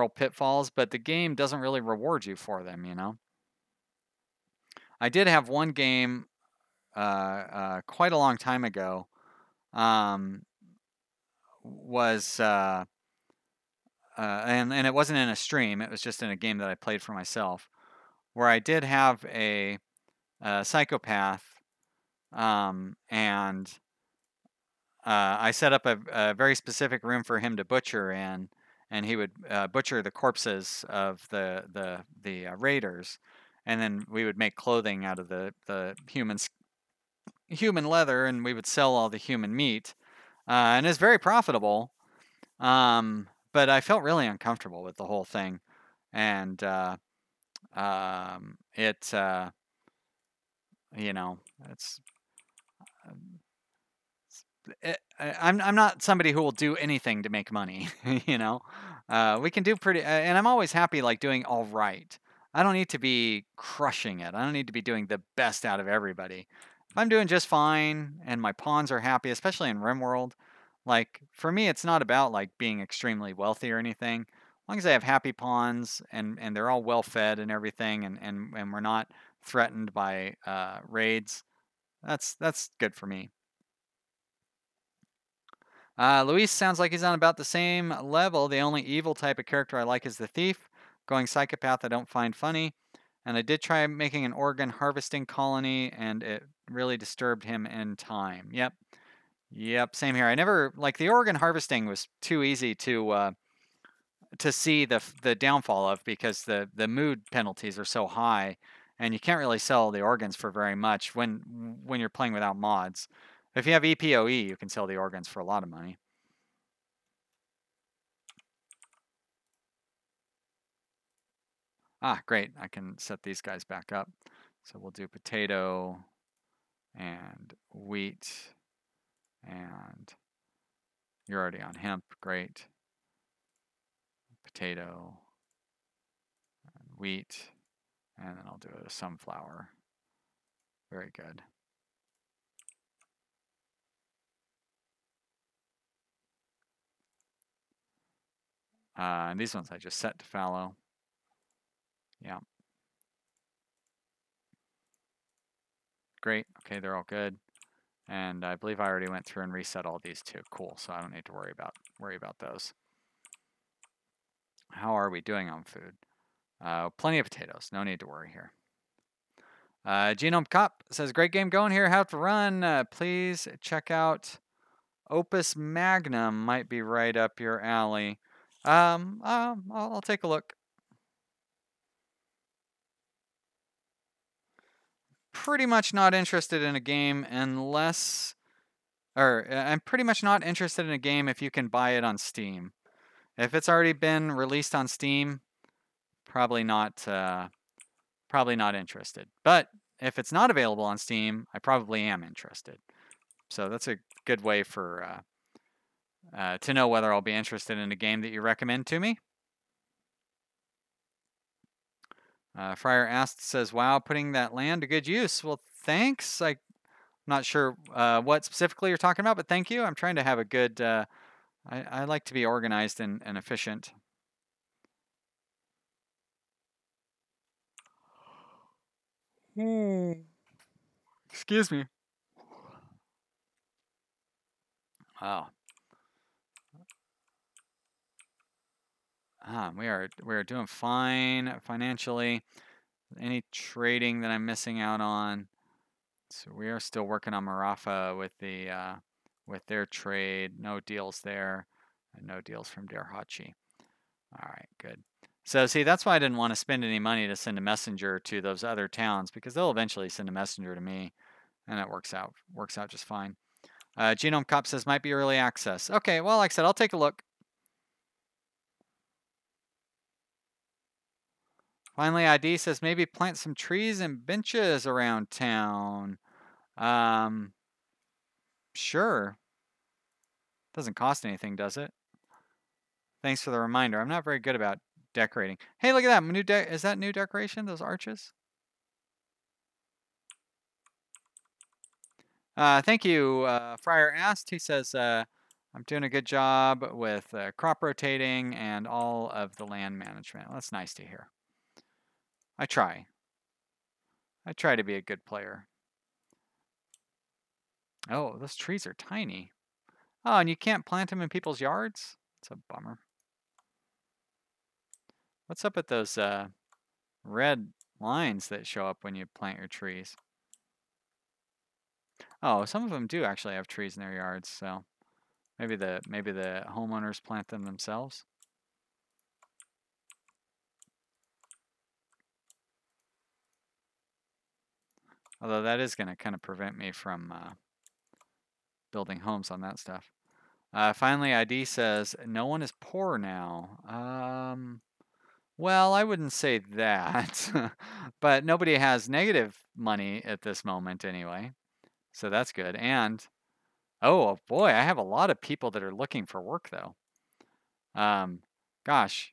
pitfalls, but the game doesn't really reward you for them. I did have one game quite a long time ago. Was and it wasn't in a stream. It was just in a game that I played for myself, where I did have a psychopath, and I set up a very specific room for him to butcher in, and he would butcher the corpses of the raiders, and then we would make clothing out of the human leather, and we would sell all the human meat, and it's very profitable. But I felt really uncomfortable with the whole thing, and it you know it's I'm not somebody who will do anything to make money, you know. We can do pretty, and I'm always happy like doing all right. I don't need to be crushing it. I don't need to be doing the best out of everybody. If I'm doing just fine and my pawns are happy, especially in RimWorld, like for me, it's not about like being extremely wealthy or anything. As long as I have happy pawns and they're all well fed and everything, and we're not threatened by raids, that's good for me. Luis sounds like he's on about the same level. The only evil type of character I like is the thief. Going psychopath I don't find funny. And I did try making an organ harvesting colony, and it really disturbed him in time. Yep. Yep, same here. I never, like, the organ harvesting was too easy to see the downfall of, because the mood penalties are so high, and you can't really sell the organs for very much when you're playing without mods. If you have EPOE, you can sell the organs for a lot of money. Ah, great. I can set these guys back up. So we'll do potato and wheat, and you're already on hemp. Great. Potato and wheat, and then I'll do a sunflower. Very good. And these ones I just set to fallow. Yeah. Great. Okay, they're all good. And I believe I already went through and reset all these too. Cool. So I don't need to worry about those. How are we doing on food? Plenty of potatoes. No need to worry here. Genome Cop says, great game going here. Have to run. Please check out Opus Magnum. Might be right up your alley. I'll take a look. Pretty much not interested in a game unless, or I'm pretty much not interested in a game if you can buy it on Steam. If it's already been released on Steam, probably not interested. But if it's not available on Steam, I probably am interested. So that's a good way for to know whether I'll be interested in a game that you recommend to me. Fryer asked, says, wow, putting that land to good use. Well, thanks. I'm not sure what specifically you're talking about, but thank you. I'm trying to have a good, I like to be organized and efficient. Excuse me. Wow. We are doing fine financially. Any trading that I'm missing out on? So we are still working on Marafa with with their trade. No deals there, and no deals from Derhachi. All right, good. So see, that's why I didn't want to spend any money to send a messenger to those other towns, because they'll eventually send a messenger to me, and it works out just fine. Genome Cop says might be early access. Okay, well, like I said, I'll take a look. Finally, ID says maybe plant some trees and benches around town. Sure. Doesn't cost anything, does it? Thanks for the reminder. I'm not very good about decorating. Hey, look at that. Is that new decoration? Those arches? Thank you. Fryer asked. He says, I'm doing a good job with crop rotating and all of the land management. Well, that's nice to hear. I try. I try to be a good player. Oh, those trees are tiny. Oh, and you can't plant them in people's yards? It's a bummer. What's up with those red lines that show up when you plant your trees? Oh, some of them do actually have trees in their yards, so maybe the homeowners plant them themselves. Although that is going to kind of prevent me from building homes on that stuff. Finally, ID says, no one is poor now. Well, I wouldn't say that, but nobody has negative money at this moment anyway. So that's good. And, oh boy, I have a lot of people that are looking for work though. Gosh,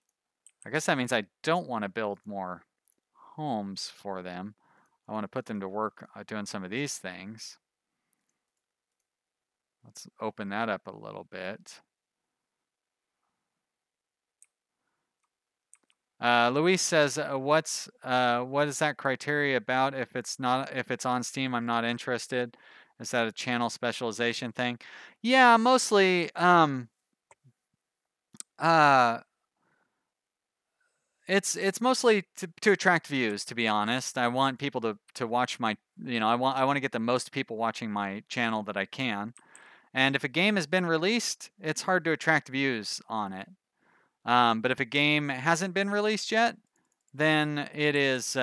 I guess that means I don't want to build more homes for them. I want to put them to work doing some of these things. Let's open that up a little bit. Luis says, what is that criteria about? If it's on Steam, I'm not interested. Is that a channel specialization thing? Yeah, mostly. It's mostly to attract views. To be honest, I want people to watch my. I want to get the most people watching my channel that I can. And if a game has been released, it's hard to attract views on it. But if a game hasn't been released yet, then it is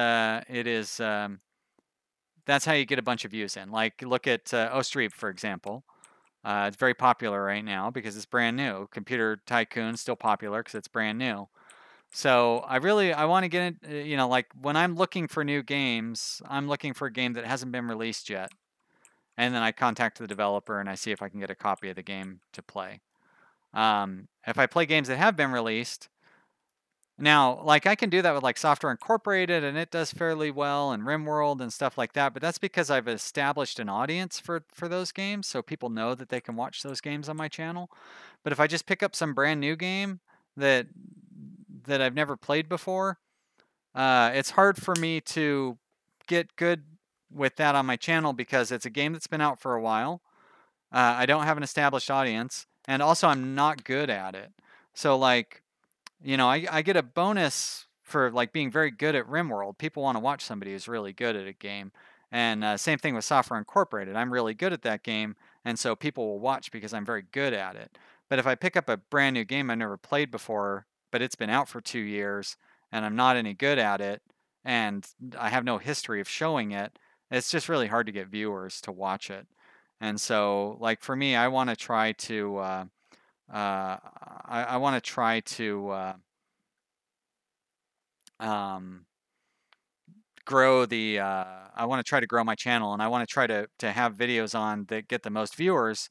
that's how you get a bunch of views in. Like look at Ostriv, for example. It's very popular right now because it's brand new. Computer Tycoon's still popular because it's brand new. So I want to get it. Like when I'm looking for new games, I'm looking for a game that hasn't been released yet, and then I contact the developer and I see if I can get a copy of the game to play. If I play games that have been released, now, like I can do that with like Software Incorporated and it does fairly well, and RimWorld and stuff like that, but that's because I've established an audience for those games, so people know that they can watch those games on my channel. But if I just pick up some brand new game that I've never played before, it's hard for me to get good with that on my channel because it's a game that's been out for a while. I don't have an established audience, and also I'm not good at it. So like I get a bonus for like being very good at RimWorld. People want to watch somebody who's really good at a game. And same thing with Software Incorporated. I'm really good at that game, and so people will watch because I'm very good at it. But if I pick up a brand new game I've never played before, but it's been out for 2 years, and I'm not any good at it, and I have no history of showing it, it's just really hard to get viewers to watch it. And so, like for me, I want to try to I want to try to grow the I want to try to grow my channel, and I want to try to have videos on that get the most viewers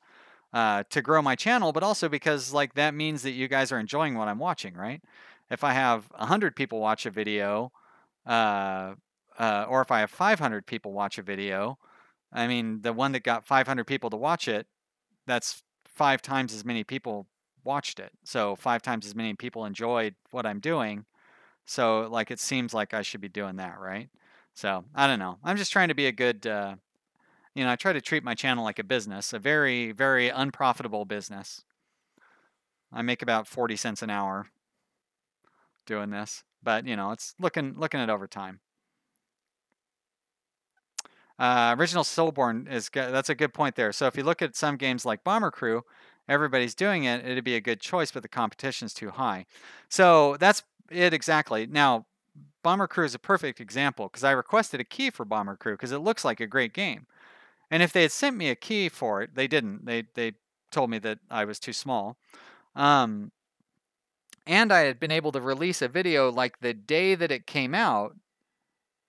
to grow my channel, but also because like that means that you guys are enjoying what I'm watching, right? If I have 100 people watch a video, or if I have 500 people watch a video, I mean the one that got 500 people to watch it, that's 5 times as many people watched it. So 5 times as many people enjoyed what I'm doing. So like it seems like I should be doing that, right? So I don't know. I'm just trying to be a good, I try to treat my channel like a business, a very, very unprofitable business. I make about 40 cents an hour doing this, but it's looking at over time. Original Soulborn that's a good point there. So if you look at some games like Bomber Crew, everybody's doing it. It'd be a good choice, but the competition's too high. So that's it exactly. Now, Bomber Crew is a perfect example because I requested a key for Bomber Crew because it looks like a great game. And if they had sent me a key for it, they didn't. They told me that I was too small. And I had been able to release a video like the day that it came out,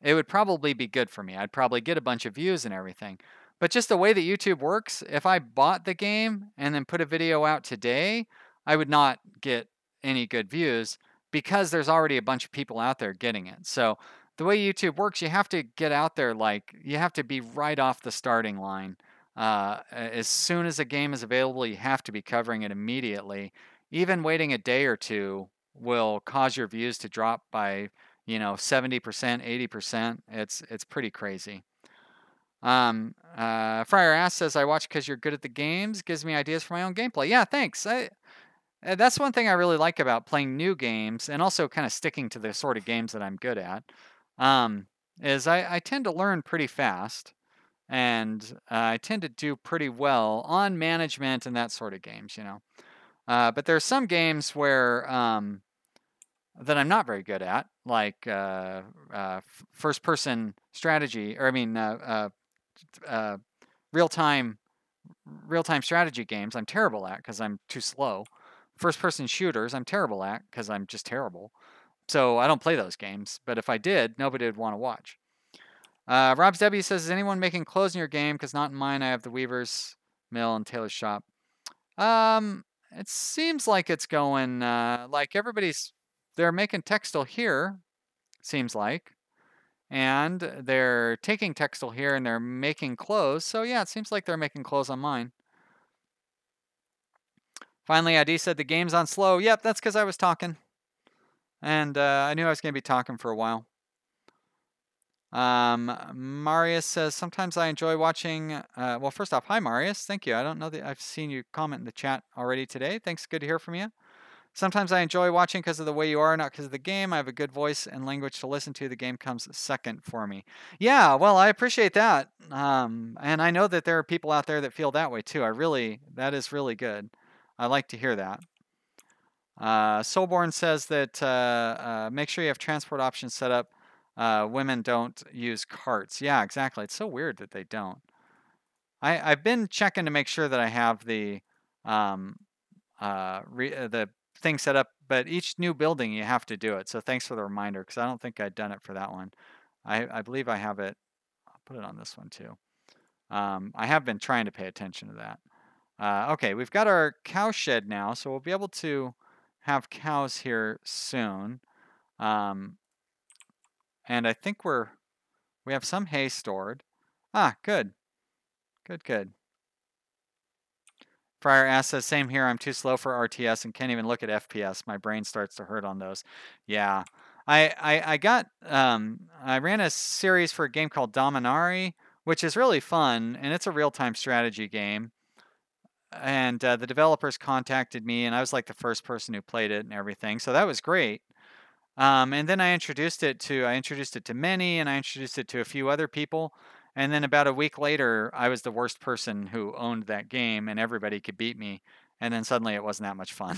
it would probably be good for me. I'd probably get a bunch of views and everything. But just the way that YouTube works, if I bought the game and then put a video out today, I would not get any good views because there's already a bunch of people out there getting it. So the way YouTube works, you have to get out there, like you have to be right off the starting line. As soon as a game is available, you have to be covering it immediately. Even waiting a day or two will cause your views to drop by 70%, 80%. It's pretty crazy. Friar Ass says, I watch because you're good at the games, gives me ideas for my own gameplay. Yeah, thanks. That's one thing I really like about playing new games and also kind of sticking to the sort of games that I'm good at, is I tend to learn pretty fast. and I tend to do pretty well on management and that sort of games, you know. But there's some games where that I'm not very good at, like first-person strategy, or I mean, uh, real-time real-time strategy games. I'm terrible at because I'm too slow. First-person shooters, I'm terrible at because I'm just terrible. So I don't play those games. But if I did, nobody would want to watch. Rob's W says, "Is anyone making clothes in your game? Because not in mine. I have the Weaver's Mill and Tailor's Shop." It seems like it's going like they're making textile here. Seems like, and they're taking textile here and they're making clothes. So yeah, it seems like they're making clothes on mine. Finally, ID said the game's on slow. Yep, that's because I was talking, and I knew I was going to be talking for a while. Marius says, sometimes I enjoy watching. Well, first off, hi, Marius. Thank you. I don't know that I've seen you comment in the chat already today. Thanks. Good to hear from you. Sometimes I enjoy watching because of the way you are, not because of the game. I have a good voice and language to listen to. The game comes second for me. Yeah, well, I appreciate that. And I know that there are people out there that feel that way too. That is really good. I like to hear that. Soulborn says that make sure you have transport options set up. Women don't use carts. Yeah, exactly. It's so weird that they don't. I've been checking to make sure that I have the the thing set up, but each new building you have to do it. So thanks for the reminder, because I don't think I'd done it for that one. I believe I have it. I'll put it on this one too. I have been trying to pay attention to that. Okay, we've got our cow shed now, so we'll be able to have cows here soon. And I think we have some hay stored. Ah, good. Good. Friar S says, same here. I'm too slow for RTS and can't even look at FPS. My brain starts to hurt on those. Yeah. I ran a series for a game called Dominari, which is really fun, and it's a real-time strategy game. And the developers contacted me, and I was like the first person who played it and everything. So that was great. And then I introduced it to many, and I introduced it to a few other people. And then about a week later, I was the worst person who owned that game, and everybody could beat me. And then suddenly it wasn't that much fun.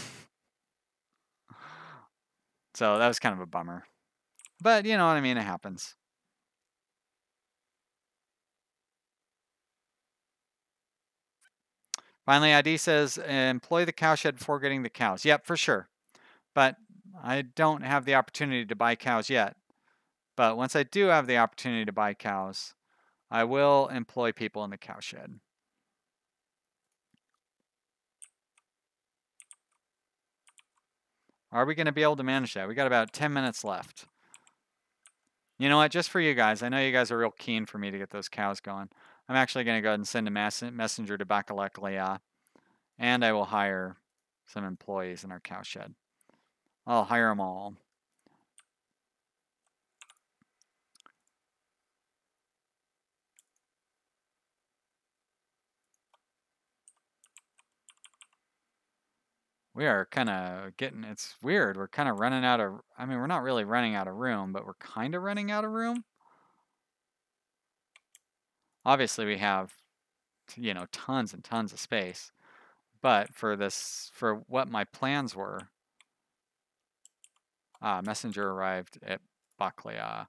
So that was kind of a bummer. But you know what I mean? It happens. Finally, ID says, employ the cowshed before getting the cows. Yep, for sure. But I don't have the opportunity to buy cows yet. But once I do have the opportunity to buy cows, I will employ people in the cowshed. Are we going to be able to manage that? We got about 10 minutes left. You know what? Just for you guys, I know you guys are real keen for me to get those cows going. I'm actually going to go ahead and send a messenger to Bakaleklia, and I will hire some employees in our cowshed. I'll hire them all. We are kind of getting, it's weird. We're kind of running out of, I mean, we're not really running out of room, but we're kind of running out of room. Obviously, we have, you know, tons and tons of space. But for what my plans were, messenger arrived at Baklea.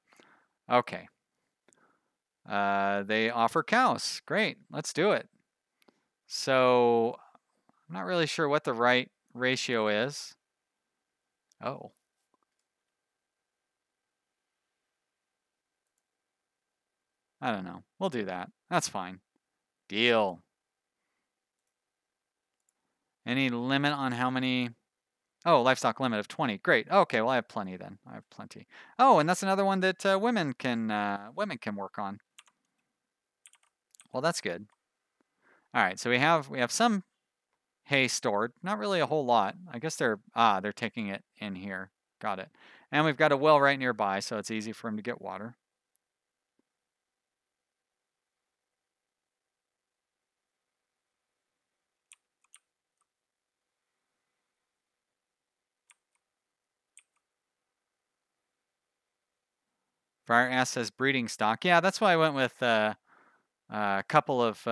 Okay. They offer cows. Great. Let's do it. So I'm not really sure what the right ratio is. Oh. I don't know. We'll do that. That's fine. Deal. Any limit on how many? Oh, livestock limit of 20. Great. Okay, well I have plenty then. I have plenty. Oh, and that's another one that women can work on. Well, that's good. All right, so we have some hay stored. Not really a whole lot. I guess they're taking it in here. Got it. And we've got a well right nearby, so it's easy for them to get water. Fire Ass says breeding stock. Yeah, that's why I went with a couple of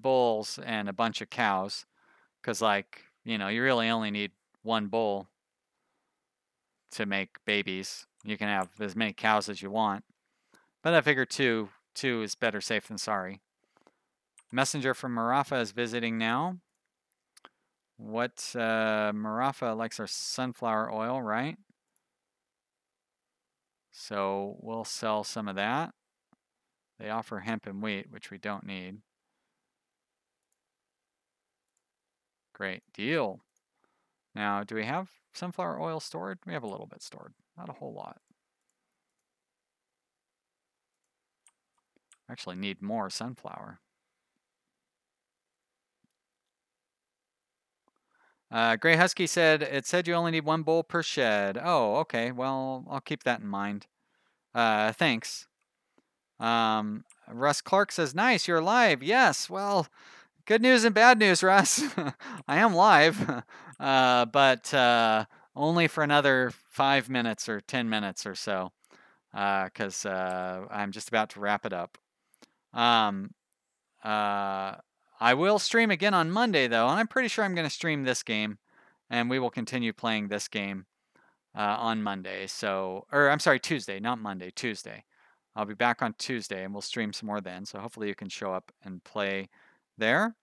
bulls and a bunch of cows, because like you really only need one bull to make babies. You can have as many cows as you want, but I figure two is better safe than sorry. Messenger from Marafa is visiting now. What Marafa likes our sunflower oil, right? So we'll sell some of that. They offer hemp and wheat, which we don't need. Great deal. Now, do we have sunflower oil stored? We have a little bit stored, not a whole lot. Actually need more sunflower. Gray Husky said, it said you only need one bowl per shed. Oh, okay. Well, I'll keep that in mind. Thanks. Russ Clark says, nice, you're live. Yes, well, good news and bad news, Russ. I am live, but only for another 5 minutes or 10 minutes or so, because I'm just about to wrap it up. I will stream again on Monday, though, and I'm pretty sure I'm going to stream this game, and we will continue playing this game on Monday. Or I'm sorry, Tuesday, not Monday, Tuesday. I'll be back on Tuesday, and we'll stream some more then. So hopefully you can show up and play there,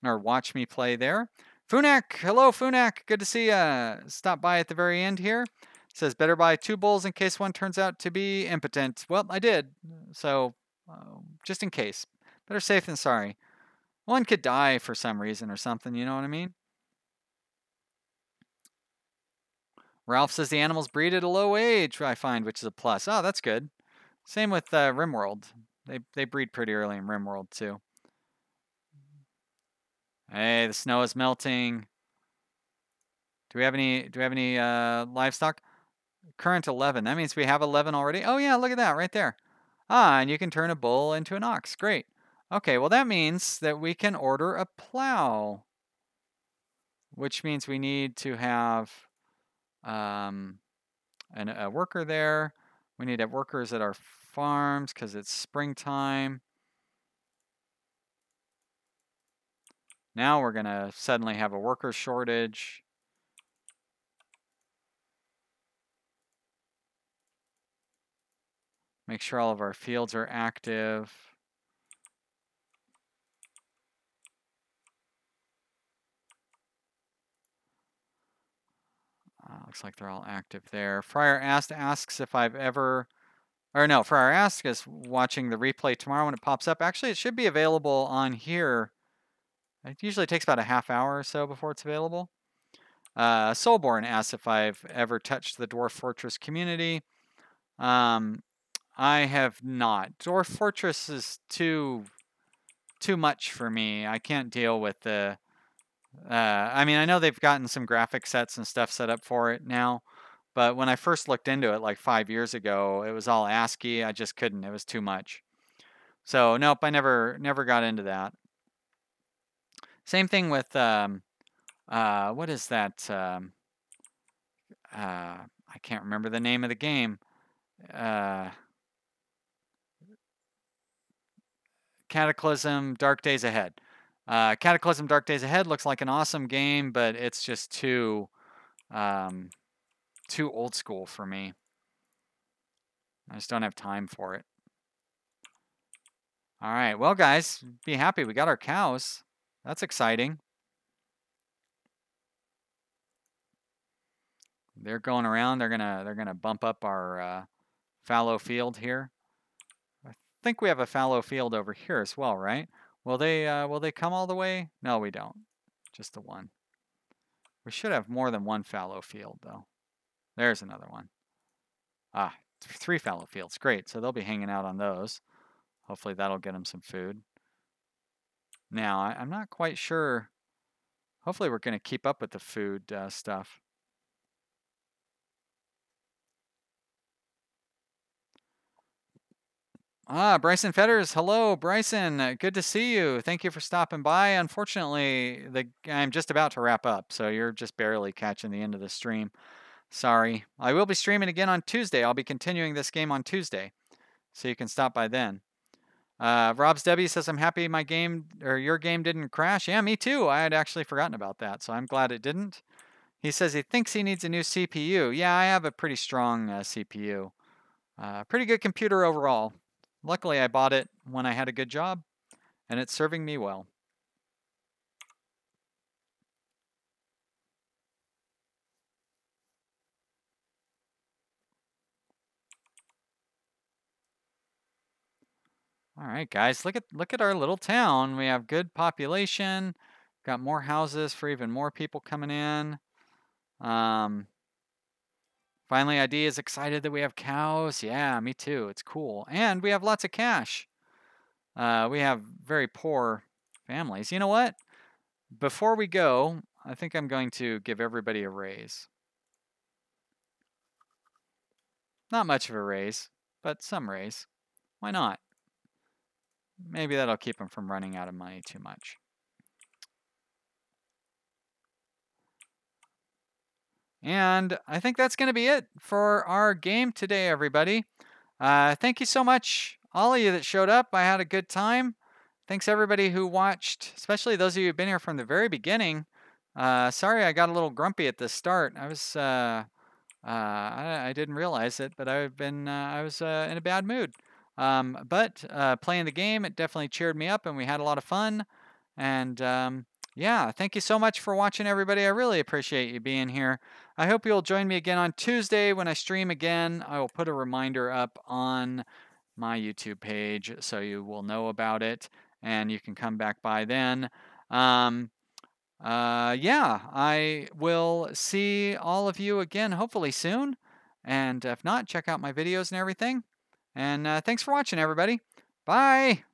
or watch me play there. Funak, hello Funak, good to see you. Stop by at the very end here. Says better buy 2 bulls in case one turns out to be impotent. Well, I did, so just in case. Better safe than sorry. One could die for some reason or something, you know what I mean? Ralph says the animals breed at a low age, I find, which is a plus. Oh, that's good. Same with RimWorld. They breed pretty early in RimWorld too. Hey, the snow is melting. Do we have any livestock? Current 11. That means we have 11 already. Oh yeah, look at that right there. Ah, and you can turn a bull into an ox. Great. Okay, well that means that we can order a plow, which means we need to have a worker there. We need to have workers at our farms because it's springtime. Now we're going to suddenly have a worker shortage. Make sure all of our fields are active. Looks like they're all active there. Friar asks if I've ever, or no, Friar Ask is watching the replay tomorrow when it pops up. Actually, it should be available on here. It usually takes about a half hour or so before it's available. Soulborn asks if I've ever touched the Dwarf Fortress community. I have not. Dwarf Fortress is too much for me. I can't deal with the. I mean, I know they've gotten some graphic sets and stuff set up for it now, but when I first looked into it like 5 years ago, it was all ASCII. I just couldn't. It was too much. So nope, I never got into that. Same thing with what is that? I can't remember the name of the game. Cataclysm Dark Days Ahead. Cataclysm Dark Days Ahead looks like an awesome game, but it's just too old school for me. I just don't have time for it. All right, well, guys, be happy. We got our cows. That's exciting. They're going around. They're gonna bump up our fallow field here. I think we have a fallow field over here as well, right? Will they come all the way? No, we don't. Just the one. We should have more than one fallow field though. There's another one. Ah, 3 fallow fields. Great. So they'll be hanging out on those. Hopefully that'll get them some food. Now, I'm not quite sure. Hopefully we're going to keep up with the food stuff. Bryson Fetters. Hello, Bryson. Good to see you. Thank you for stopping by. Unfortunately, I'm just about to wrap up, so you're just barely catching the end of the stream. Sorry. I will be streaming again on Tuesday. I'll be continuing this game on Tuesday, so you can stop by then. Rob's Debbie says, I'm happy my game or your game didn't crash. Yeah, me too. I had actually forgotten about that, so I'm glad it didn't. He says he thinks he needs a new CPU. Yeah, I have a pretty strong CPU. Pretty good computer overall. Luckily, I bought it when I had a good job, and it's serving me well. All right, guys, look at our little town. We have good population. Got more houses for even more people coming in. Finally, ID is excited that we have cows. Yeah, me too. It's cool, and we have lots of cash. We have very poor families. You know what? Before we go, I think I'm going to give everybody a raise. Not much of a raise, but some raise. Why not? Maybe that'll keep them from running out of money too much. And I think that's going to be it for our game today, everybody. Thank you so much, all of you that showed up. I had a good time. Thanks everybody who watched, especially those of you who've been here from the very beginning. Sorry I got a little grumpy at the start. I didn't realize it, but I was in a bad mood. But playing the game, it definitely cheered me up, and we had a lot of fun. And yeah, thank you so much for watching, everybody. I really appreciate you being here. I hope you'll join me again on Tuesday when I stream again. I will put a reminder up on my YouTube page so you will know about it, and you can come back by then. Yeah, I will see all of you again hopefully soon. And if not, check out my videos and everything. And thanks for watching, everybody. Bye.